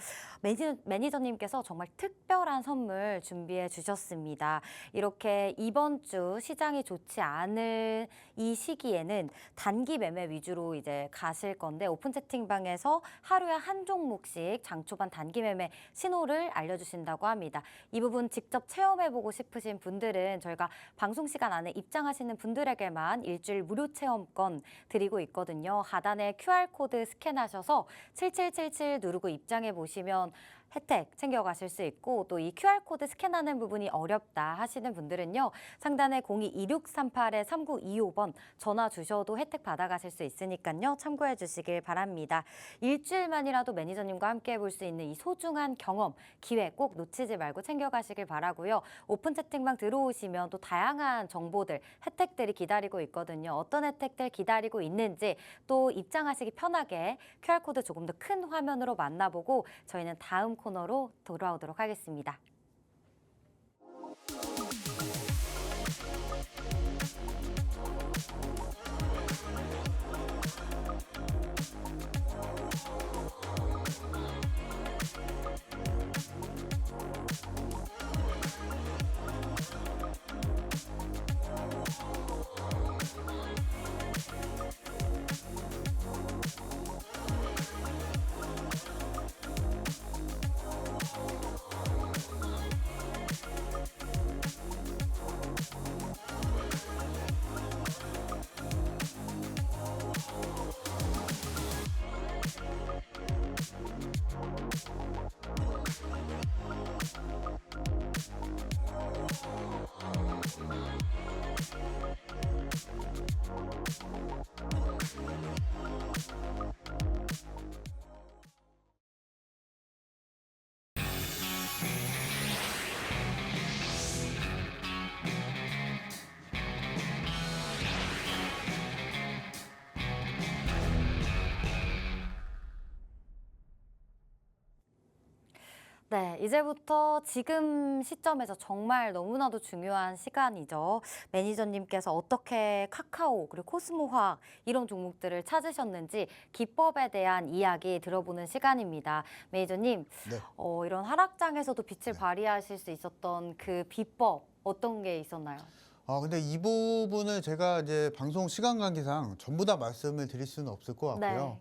매니저님께서 정말 특별한 선물 준비해 주셨습니다. 이렇게 이번 주 시장이 좋지 않을 이 시기에는 단기 매매 위주로 이제 가실 건데 오픈 채팅방에서 하루에 한 종목씩 장초반 단기 매매 신호를 알려주신다고 합니다. 이 부분 직접 체험해보고 싶으신 분들은 저희가 방송 시간 안에 입장하시는 분들에게만 일주일 무료 체험권 드리고 있거든요. 하단에 QR코드 스캔하셔서 7777 누르고 입장해 보시면 혜택 챙겨가실 수 있고, 또 이 QR코드 스캔하는 부분이 어렵다 하시는 분들은요. 상단에 02-2638-3925번 전화 주셔도 혜택 받아가실 수 있으니까요. 참고해 주시길 바랍니다. 일주일만이라도 매니저님과 함께 볼 수 있는 이 소중한 경험, 기회 꼭 놓치지 말고 챙겨가시길 바라고요. 오픈 채팅방 들어오시면 또 다양한 정보들, 혜택들이 기다리고 있거든요. 어떤 혜택들 기다리고 있는지 또 입장하시기 편하게 QR코드 조금 더 큰 화면으로 만나보고 저희는 다음 코너로 돌아오도록 하겠습니다. 네, 이제부터 지금 시점에서 정말 너무나도 중요한 시간이죠. 매니저님께서 어떻게 카카오 그리고 코스모화학 이런 종목들을 찾으셨는지 기법에 대한 이야기 들어보는 시간입니다. 매니저님, 네. 이런 하락장에서도 빛을 발휘하실 수 있었던 그 비법 어떤 게 있었나요? 근데 이 부분을 제가 이제 방송 시간 관계상 전부 다 말씀을 드릴 수는 없을 것 같고요.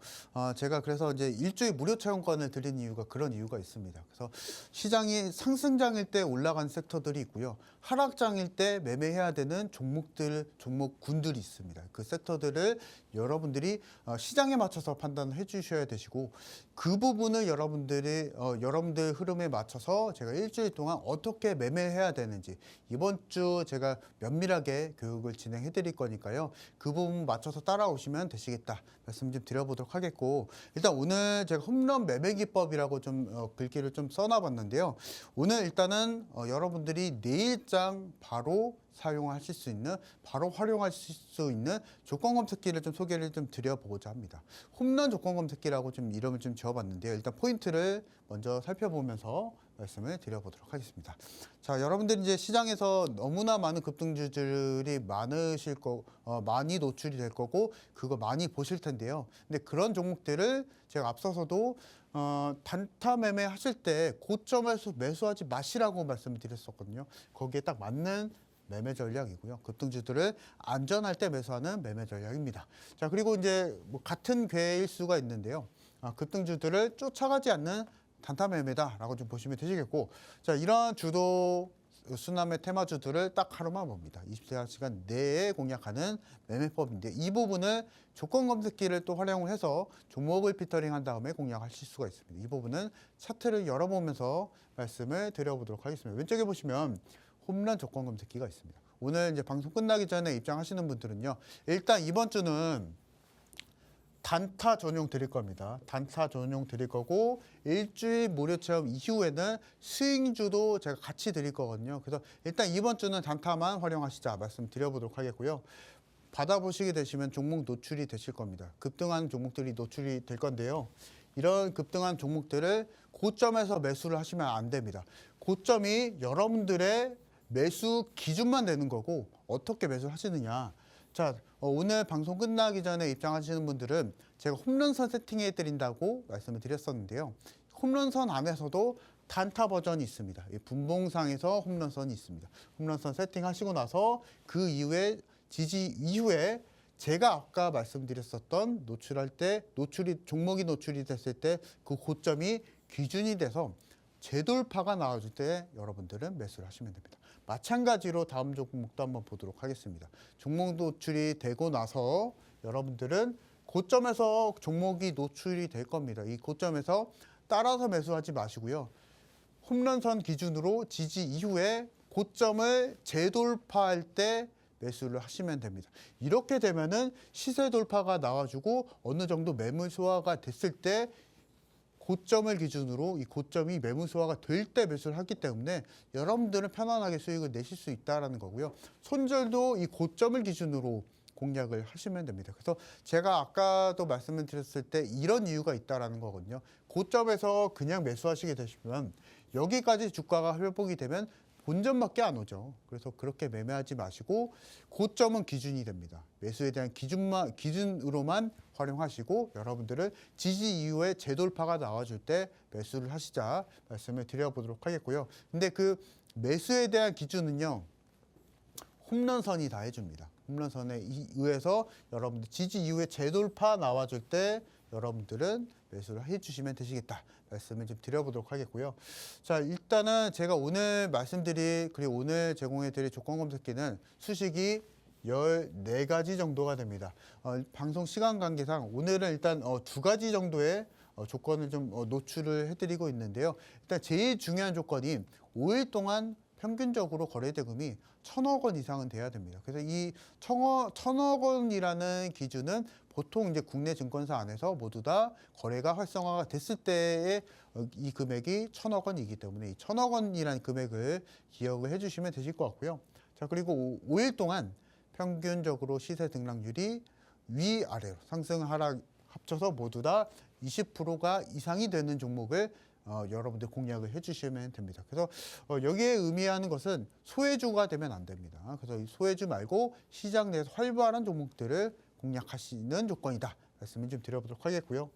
제가 그래서 이제 일주일 무료 체험권을 드린 이유가 그런 이유가 있습니다. 그래서 시장이 상승장일 때 올라간 섹터들이 있고요. 하락장일 때 매매해야 되는 종목군들이 있습니다. 그 섹터들을 여러분들이 시장에 맞춰서 판단을 해주셔야 되시고 그 부분을 여러분들 흐름에 맞춰서 제가 일주일 동안 어떻게 매매해야 되는지 이번 주 제가 면밀하게 교육을 진행해 드릴 거니까요. 그 부분 맞춰서 따라오시면 되시겠다 말씀 좀 드려보도록 하겠고 일단 오늘 제가 홈런 매매 기법이라고 좀 글귀를 좀 써놔봤는데요. 오늘 일단은 여러분들이 내일장 바로 사용하실 수 있는 바로 활용하실 수 있는 조건 검색기를 좀 소개를 좀 드려보고자 합니다. 홈런 조건 검색기라고 좀 이름을 좀 지어봤는데요. 일단 포인트를 먼저 살펴보면서 말씀을 드려보도록 하겠습니다. 자, 여러분들이 이제 시장에서 너무나 많은 급등주들이 많이 노출이 될 거고 그거 많이 보실 텐데요. 근데 그런 종목들을 제가 앞서서도 단타 매매 하실 때 고점에서 매수하지 마시라고 말씀을 드렸었거든요. 거기에 딱 맞는 매매 전략이고요. 급등주들을 안전할 때 매수하는 매매 전략입니다. 자, 그리고 이제 뭐 같은 궤일 수가 있는데요. 급등주들을 쫓아가지 않는 단타 매매다라고 좀 보시면 되시겠고, 자, 이런 주도 순환매 테마주들을 딱 하루만 봅니다. 24시간 내에 공략하는 매매법인데 이 부분을 조건 검색기를 또 활용을 해서 종목을 피터링한 다음에 공략하실 수가 있습니다. 이 부분은 차트를 열어보면서 말씀을 드려보도록 하겠습니다. 왼쪽에 보시면 홈런 조건 검색기가 있습니다. 오늘 이제 방송 끝나기 전에 입장하시는 분들은요. 일단 이번 주는 단타 전용 드릴 겁니다. 단타 전용 드릴 거고 일주일 무료 체험 이후에는 스윙주도 제가 같이 드릴 거거든요. 그래서 일단 이번 주는 단타만 활용하시자 말씀드려보도록 하겠고요. 받아보시게 되시면 종목 노출이 되실 겁니다. 급등한 종목들이 노출이 될 건데요. 이런 급등한 종목들을 고점에서 매수를 하시면 안 됩니다. 고점이 여러분들의 매수 기준만 되는 거고 어떻게 매수를 하시느냐. 자, 오늘 방송 끝나기 전에 입장하시는 분들은 제가 홈런선 세팅해 드린다고 말씀을 드렸었는데요. 홈런선 안에서도 단타 버전이 있습니다. 분봉상에서 홈런선이 있습니다. 홈런선 세팅하시고 나서 그 이후에 지지 이후에 제가 아까 말씀드렸었던 종목이 노출이 됐을 때 그 고점이 기준이 돼서 재돌파가 나와줄 때 여러분들은 매수를 하시면 됩니다. 마찬가지로 다음 종목도 한번 보도록 하겠습니다. 종목 노출이 되고 나서 여러분들은 고점에서 종목이 노출이 될 겁니다. 이 고점에서 따라서 매수하지 마시고요. 홈런선 기준으로 지지 이후에 고점을 재돌파할 때 매수를 하시면 됩니다. 이렇게 되면은 시세 돌파가 나와주고 어느 정도 매물 소화가 됐을 때 고점을 기준으로 이 고점이 매물 소화가 될 때 매수를 하기 때문에 여러분들은 편안하게 수익을 내실 수 있다는 거고요. 손절도 이 고점을 기준으로 공략을 하시면 됩니다. 그래서 제가 아까도 말씀을 드렸을 때 이런 이유가 있다는 거거든요. 고점에서 그냥 매수하시게 되시면 여기까지 주가가 회복이 되면 본전밖에 안 오죠. 그래서 그렇게 매매하지 마시고 고점은 기준이 됩니다. 매수에 대한 기준으로만 활용하시고 여러분들은 지지 이후에 재돌파가 나와줄 때 매수를 하시자 말씀을 드려보도록 하겠고요. 근데 그 매수에 대한 기준은요. 홈런선이 다 해줍니다. 홈런선에 의해서 여러분들 지지 이후에 재돌파 나와줄 때 여러분들은 매수를 해주시면 되시겠다 말씀을 좀 드려보도록 하겠고요. 자, 일단은 제가 오늘 그리고 오늘 제공해드릴 조건 검색기는 수식이 14가지 정도가 됩니다. 방송 시간 관계상 오늘은 일단 2가지 정도의 조건을 좀 노출을 해드리고 있는데요. 일단 제일 중요한 조건이 5일 동안 평균적으로 거래대금이 1,000억 원 이상은 돼야 됩니다. 그래서 이 1,000억 원이라는 기준은 보통 이제 국내 증권사 안에서 모두 다 거래가 활성화가 됐을 때의 이 금액이 1,000억 원이기 때문에 이 1,000억 원이라는 금액을 기억을 해주시면 되실 것 같고요. 자, 그리고 5일 동안 평균적으로 시세 등락률이 위아래로 상승 하락 합쳐서 모두 다 20%가 이상이 되는 종목을 여러분들 공략을 해주시면 됩니다. 그래서 여기에 의미하는 것은 소외주가 되면 안 됩니다. 그래서 이 소외주 말고 시장 내에서 활발한 종목들을 공략하시는 조건이다. 말씀을 좀 드려보도록 하겠고요.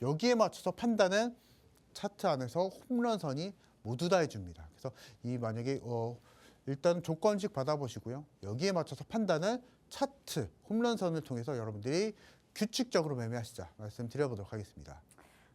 여기에 맞춰서 판단은 차트 안에서 홈런선이 모두 다 해줍니다. 그래서 이 만약에 일단 조건식 받아보시고요. 여기에 맞춰서 판단을 차트, 홈런선을 통해서 여러분들이 규칙적으로 매매하시자 말씀드려보도록 하겠습니다.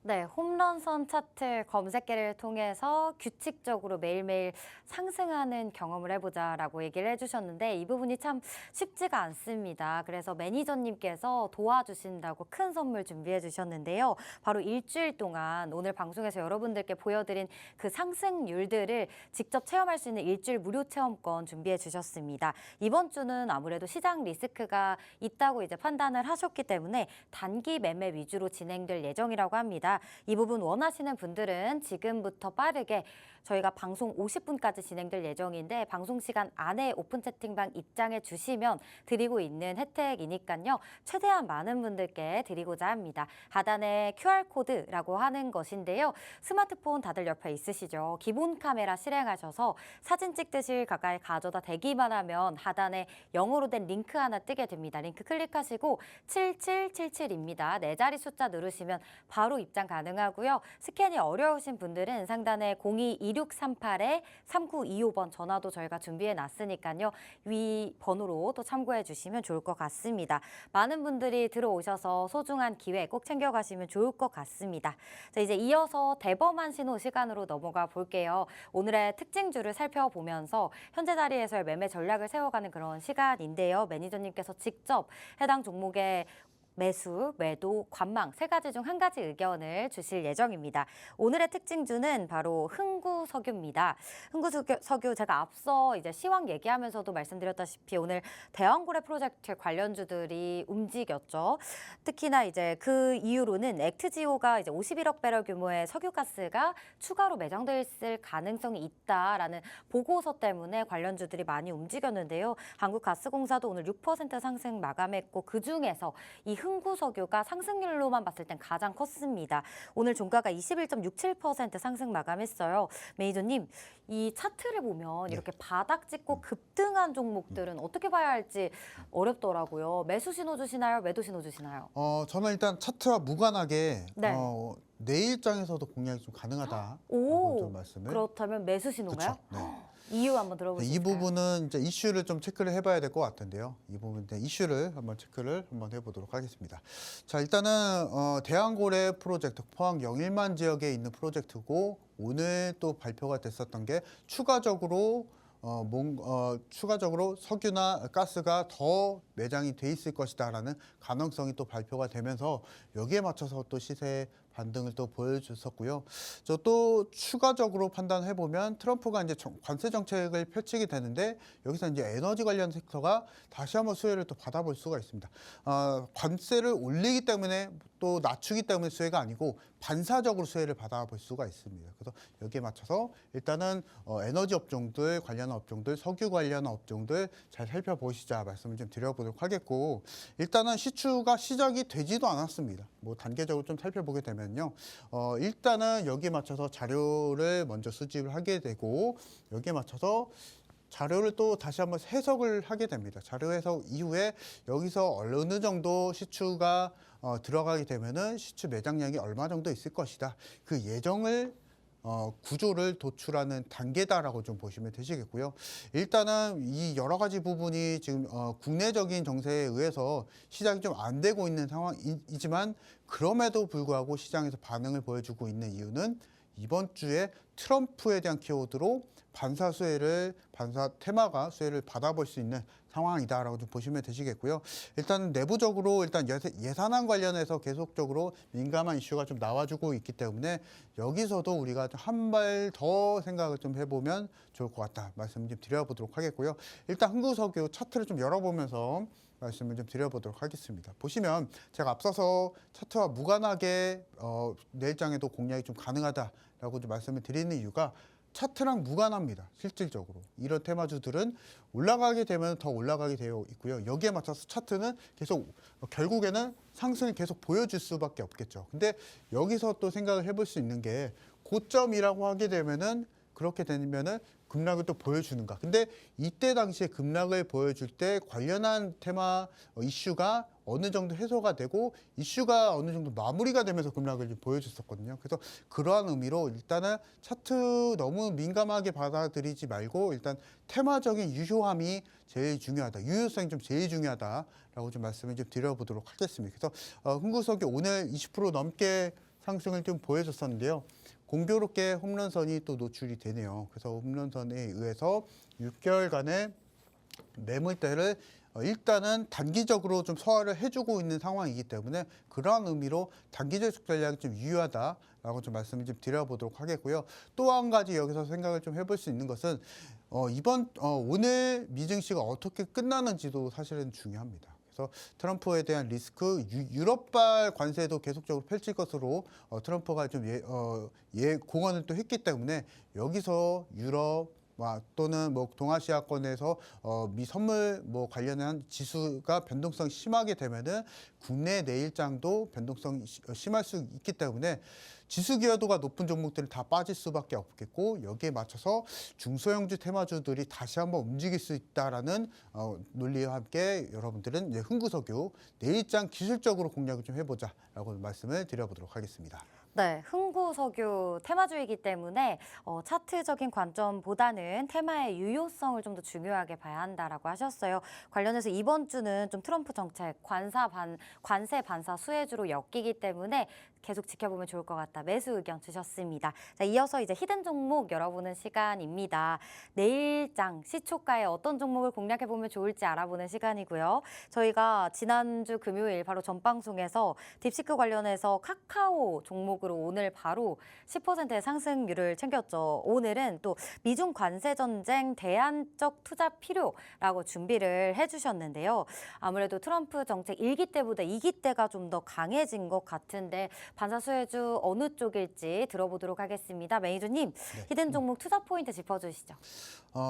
네, 홈런선 차트 검색기를 통해서 규칙적으로 매일매일 상승하는 경험을 해보자라고 얘기를 해주셨는데 이 부분이 참 쉽지가 않습니다. 그래서 매니저님께서 도와주신다고 큰 선물 준비해 주셨는데요. 바로 일주일 동안 오늘 방송에서 여러분들께 보여드린 그 상승률들을 직접 체험할 수 있는 일주일 무료 체험권 준비해 주셨습니다. 이번 주는 아무래도 시장 리스크가 있다고 이제 판단을 하셨기 때문에 단기 매매 위주로 진행될 예정이라고 합니다. 이 부분 원하시는 분들은 지금부터 빠르게 저희가 방송 50분까지 진행될 예정인데 방송 시간 안에 오픈 채팅방 입장해 주시면 드리고 있는 혜택이니까요. 최대한 많은 분들께 드리고자 합니다. 하단에 QR코드라고 하는 것인데요. 스마트폰 다들 옆에 있으시죠? 기본 카메라 실행하셔서 사진 찍듯이 가까이 가져다 대기만 하면 하단에 영어로 된 링크 하나 뜨게 됩니다. 링크 클릭하시고 7777입니다. 네 자리 숫자 누르시면 바로 입장 가능하고요. 스캔이 어려우신 분들은 상단에 02-2638-3925번 전화도 저희가 준비해 놨으니까요. 위 번호로 또 참고해 주시면 좋을 것 같습니다. 많은 분들이 들어오셔서 소중한 기회 꼭 챙겨가시면 좋을 것 같습니다. 자, 이제 이어서 대범한 신호 시간으로 넘어가 볼게요. 오늘의 특징주를 살펴보면서 현재 자리에서의 매매 전략을 세워가는 그런 시간인데요. 매니저님께서 직접 해당 종목의 매수, 매도, 관망 세 가지 중 한 가지 의견을 주실 예정입니다. 오늘의 특징주는 바로 흥구석유입니다. 흥구석유 제가 앞서 이제 시황 얘기하면서도 말씀드렸다시피 오늘 대왕고래 프로젝트 관련주들이 움직였죠. 특히나 이제 그 이유로는 액트지오가 이제 51억 배럴 규모의 석유가스가 추가로 매장될 가능성이 있다라는 보고서 때문에 관련주들이 많이 움직였는데요. 한국가스공사도 오늘 6% 상승 마감했고 그 중에서 이 흥구석유가 상승률로만 봤을 땐 가장 컸습니다. 오늘 종가가 21.67% 상승 마감했어요. 매니저님, 이 차트를 보면 이렇게 바닥 찍고 급등한 종목들은 어떻게 봐야 할지 어렵더라고요. 매수 신호 주시나요? 매도 신호 주시나요? 저는 일단 차트와 무관하게 네. 내일장에서도 공략이 좀 가능하다라고 오, 좀 말씀을. 그렇다면 매수 신호인가요? 그렇죠. 네. 이유 한번 들어볼 수 이 있을까요? 부분은 이제 이슈를 좀 체크를 해봐야 될 것 같은데요. 이 부분 이슈를 한번 체크를 한번 해보도록 하겠습니다. 자, 일단은 대왕고래 프로젝트 포항 영일만 지역에 있는 프로젝트고 오늘 또 발표가 됐었던 게 추가적으로 추가적으로 석유나 가스가 더 매장이 돼 있을 것이다라는 가능성이 또 발표가 되면서 여기에 맞춰서 또 시세 반등을 또 보여줬었고요. 저 또 추가적으로 판단해 보면 트럼프가 이제 관세 정책을 펼치게 되는데 여기서 이제 에너지 관련 섹터가 다시 한번 수혜를 또 받아볼 수가 있습니다. 관세를 올리기 때문에 또 낮추기 때문에 수혜가 아니고 반사적으로 수혜를 받아볼 수가 있습니다. 그래서 여기에 맞춰서 일단은 에너지 업종들 관련한 업종들, 석유 관련 업종들 잘 살펴보시자 말씀을 좀 드려보도록 하겠고 일단은 시추가 시작이 되지도 않았습니다. 뭐 단계적으로 좀 살펴보게 되면요. 일단은 여기에 맞춰서 자료를 먼저 수집을 하게 되고 여기에 맞춰서 자료를 또 다시 한번 해석을 하게 됩니다. 자료 해석 이후에 여기서 어느 정도 시추가 들어가게 되면은 시추 매장량이 얼마 정도 있을 것이다. 그 예정을 구조를 도출하는 단계다라고 좀 보시면 되시겠고요. 일단은 이 여러 가지 부분이 지금 국내적인 정세에 의해서 시장이 좀 안 되고 있는 상황이지만 그럼에도 불구하고 시장에서 반응을 보여주고 있는 이유는 이번 주에 트럼프에 대한 키워드로 반사 테마가 수혜를 받아볼 수 있는 상황이다라고 좀 보시면 되시겠고요. 일단 내부적으로 일단 예산안 관련해서 계속적으로 민감한 이슈가 좀 나와주고 있기 때문에 여기서도 우리가 한 발 더 생각을 좀 해보면 좋을 것 같다 말씀 좀 드려보도록 하겠고요. 일단 흥구석유 차트를 좀 열어보면서 말씀을 좀 드려보도록 하겠습니다. 보시면 제가 앞서서 차트와 무관하게 내일장에도 공략이 좀 가능하다라고 좀 말씀을 드리는 이유가 차트랑 무관합니다. 실질적으로 이런 테마주들은 올라가게 되면 더 올라가게 되어 있고요. 여기에 맞춰서 차트는 계속 결국에는 상승을 계속 보여줄 수밖에 없겠죠. 근데 여기서 또 생각을 해볼 수 있는 게 고점이라고 하게 되면은 그렇게 되면은 급락을 또 보여주는가. 근데 이때 당시에 급락을 보여줄 때 관련한 테마 이슈가 어느 정도 해소가 되고 이슈가 어느 정도 마무리가 되면서 급락을 좀 보여줬었거든요. 그래서 그러한 의미로 일단은 차트 너무 민감하게 받아들이지 말고 일단 테마적인 유효함이 제일 중요하다. 유효성이 좀 제일 중요하다라고 좀 말씀을 좀 드려보도록 하겠습니다. 그래서 흥구석이 오늘 20% 넘게 상승을 좀 보여줬었는데요. 공교롭게 홈런선이 또 노출이 되네요. 그래서 홈런선에 의해서 6개월간의 매물대를 일단은 단기적으로 좀 소화를 해주고 있는 상황이기 때문에 그러한 의미로 단기적 전략이 좀 유효하다라고 좀 말씀을 좀 드려보도록 하겠고요. 또 한 가지 여기서 생각을 좀 해볼 수 있는 것은 오늘 미증시가 어떻게 끝나는지도 사실은 중요합니다. 그래서 트럼프에 대한 리스크, 유럽발 관세도 계속적으로 펼칠 것으로 트럼프가 좀 공언을 또 했기 때문에 여기서 유럽 또는 뭐 동아시아권에서 미 선물 뭐 관련한 지수가 변동성이 심하게 되면은 국내 내일장도 변동성이 심할 수 있기 때문에 지수 기여도가 높은 종목들은 다 빠질 수밖에 없겠고 여기에 맞춰서 중소형주 테마주들이 다시 한번 움직일 수 있다라는 논리와 함께 여러분들은 이제 흥구석유 내일장 기술적으로 공략을 좀 해보자라고 말씀을 드려보도록 하겠습니다. 네, 흥구석유 테마주이기 때문에 차트적인 관점보다는 테마의 유효성을 좀 더 중요하게 봐야 한다라고 하셨어요. 관련해서 이번 주는 좀 트럼프 정책, 관세 반사 수혜주로 엮이기 때문에 계속 지켜보면 좋을 것 같다. 매수 의견 주셨습니다. 자, 이어서 이제 히든 종목 열어보는 시간입니다. 내일장 시초가에 어떤 종목을 공략해보면 좋을지 알아보는 시간이고요. 저희가 지난주 금요일 바로 전 방송에서 딥시크 관련해서 카카오 종목으로 오늘 바로 10%의 상승률을 챙겼죠. 오늘은 또 미중 관세 전쟁 대안적 투자 필요라고 준비를 해주셨는데요. 아무래도 트럼프 정책 1기 때보다 2기 때가 좀 더 강해진 것 같은데 반사수혜주 어느 쪽일지 들어보도록 하겠습니다. 매니저님, 네. 히든 종목 투자 포인트 짚어주시죠.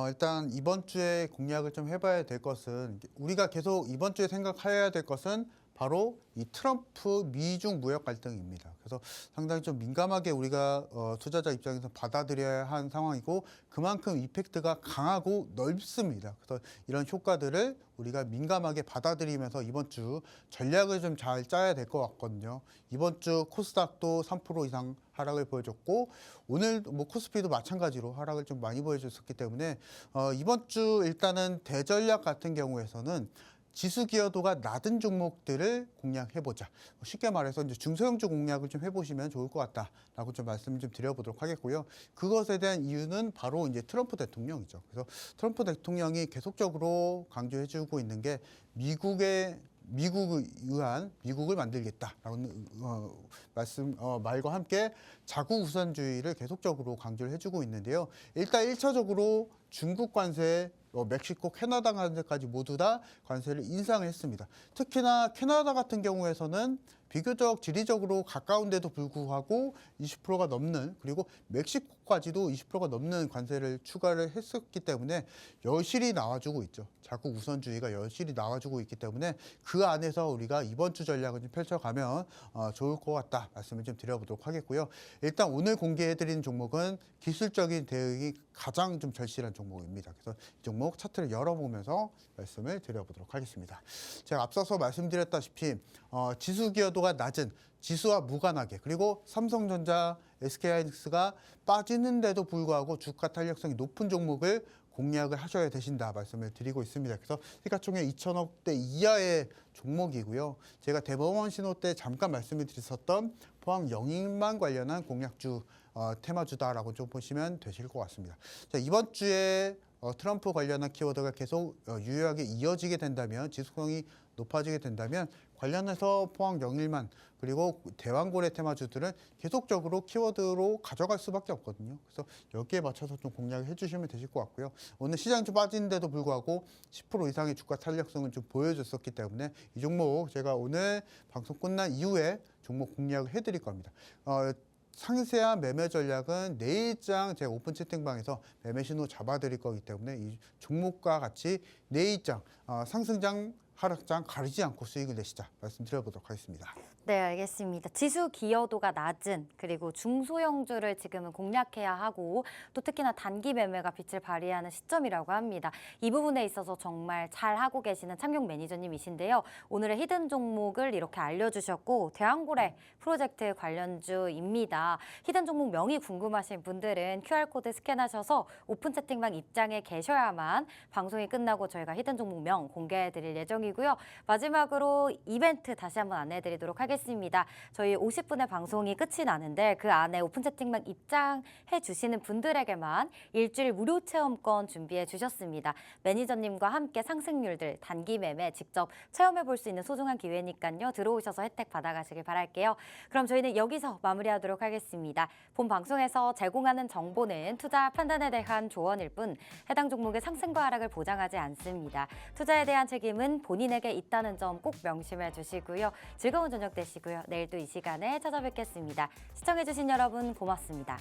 일단 이번 주에 공략을 좀 해봐야 될 것은 우리가 계속 이번 주에 생각해야 될 것은 바로 이 트럼프 미중 무역 갈등입니다. 그래서 상당히 좀 민감하게 우리가 투자자 입장에서 받아들여야 하는 상황이고 그만큼 이펙트가 강하고 넓습니다. 그래서 이런 효과들을 우리가 민감하게 받아들이면서 이번 주 전략을 좀 잘 짜야 될 것 같거든요. 이번 주 코스닥도 3% 이상 하락을 보여줬고 오늘 뭐 코스피도 마찬가지로 하락을 좀 많이 보여줬었기 때문에 이번 주 일단은 대전략 같은 경우에서는 지수 기여도가 낮은 종목들을 공략해보자. 쉽게 말해서 이제 중소형주 공략을 좀 해보시면 좋을 것 같다라고 좀 말씀을 좀 드려보도록 하겠고요. 그것에 대한 이유는 바로 이제 트럼프 대통령이죠. 그래서 트럼프 대통령이 계속적으로 강조해주고 있는 게 미국을 위한 미국을 만들겠다라는 말과 함께 자국 우선주의를 계속적으로 강조를 해주고 있는데요. 일단 1차적으로 중국 관세, 멕시코, 캐나다 관세까지 모두 다 관세를 인상을 했습니다. 특히나 캐나다 같은 경우에서는 비교적 지리적으로 가까운데도 불구하고 20%가 넘는 그리고 멕시코까지도 20%가 넘는 관세를 추가를 했었기 때문에 여실히 나와주고 있죠. 자국 우선주의가 여실히 나와주고 있기 때문에 그 안에서 우리가 이번 주 전략을 좀 펼쳐가면 좋을 것 같다 말씀을 좀 드려보도록 하겠고요. 일단 오늘 공개해드린 종목은 기술적인 대응이 가장 좀 절실한 종목입니다. 그래서 이 종목 차트를 열어보면서 말씀을 드려보도록 하겠습니다. 제가 앞서서 말씀드렸다시피 지수 기여도가 낮은 지수와 무관하게 그리고 삼성전자, SK하이닉스가 빠지는데도 불구하고 주가 탄력성이 높은 종목을 공략을 하셔야 되신다 말씀을 드리고 있습니다. 그래서 시가총액 2천억대 이하의 종목이고요. 제가 대법원 신호 때 잠깐 말씀을 드렸었던 포항 영인만 관련한 공략주 테마주다라고 좀 보시면 되실 것 같습니다. 자, 이번 주에 트럼프 관련한 키워드가 계속 유효하게 이어지게 된다면 지수성이 높아지게 된다면 관련해서 포항 영일만 그리고 대왕고래 테마주들은 계속적으로 키워드로 가져갈 수밖에 없거든요. 그래서 여기에 맞춰서 좀 공략을 해주시면 되실 것 같고요. 오늘 시장이 좀 빠지는데도 불구하고 10% 이상의 주가 탄력성을 좀 보여줬었기 때문에 이 종목 제가 오늘 방송 끝난 이후에 종목 공략을 해드릴 겁니다. 상세한 매매 전략은 내일장 제가 오픈 채팅방에서 매매 신호 잡아드릴 거기 때문에 이 종목과 같이 내일장 상승장, 하락장 가리지 않고 수익을 내시자 말씀드려보도록 하겠습니다. 네, 알겠습니다. 지수 기여도가 낮은 그리고 중소형주를 지금은 공략해야 하고 또 특히나 단기 매매가 빛을 발휘하는 시점이라고 합니다. 이 부분에 있어서 정말 잘 하고 계시는 창용 매니저님이신데요. 오늘의 히든 종목을 이렇게 알려주셨고 대왕고래 프로젝트 관련주입니다. 히든 종목 명의 궁금하신 분들은 QR코드 스캔하셔서 오픈 채팅방 입장에 계셔야만 방송이 끝나고 저희가 히든 종목 명 공개해드릴 예정이고요. 마지막으로 이벤트 다시 한번 안내해드리도록 하겠습니다. 저희 50분의 방송이 끝이 나는데 그 안에 오픈 채팅방 입장해 주시는 분들에게만 일주일 무료 체험권 준비해 주셨습니다. 매니저님과 함께 상승률들 단기 매매 직접 체험해 볼 수 있는 소중한 기회니까요. 들어오셔서 혜택 받아가시길 바랄게요. 그럼 저희는 여기서 마무리하도록 하겠습니다. 본 방송에서 제공하는 정보는 투자 판단에 대한 조언일 뿐 해당 종목의 상승과 하락을 보장하지 않습니다. 투자에 대한 책임은 본인에게 있다는 점 꼭 명심해 주시고요. 즐거운 저녁 되시고요. 내일 또 이 시간에 찾아뵙겠습니다. 시청해주신 여러분 고맙습니다.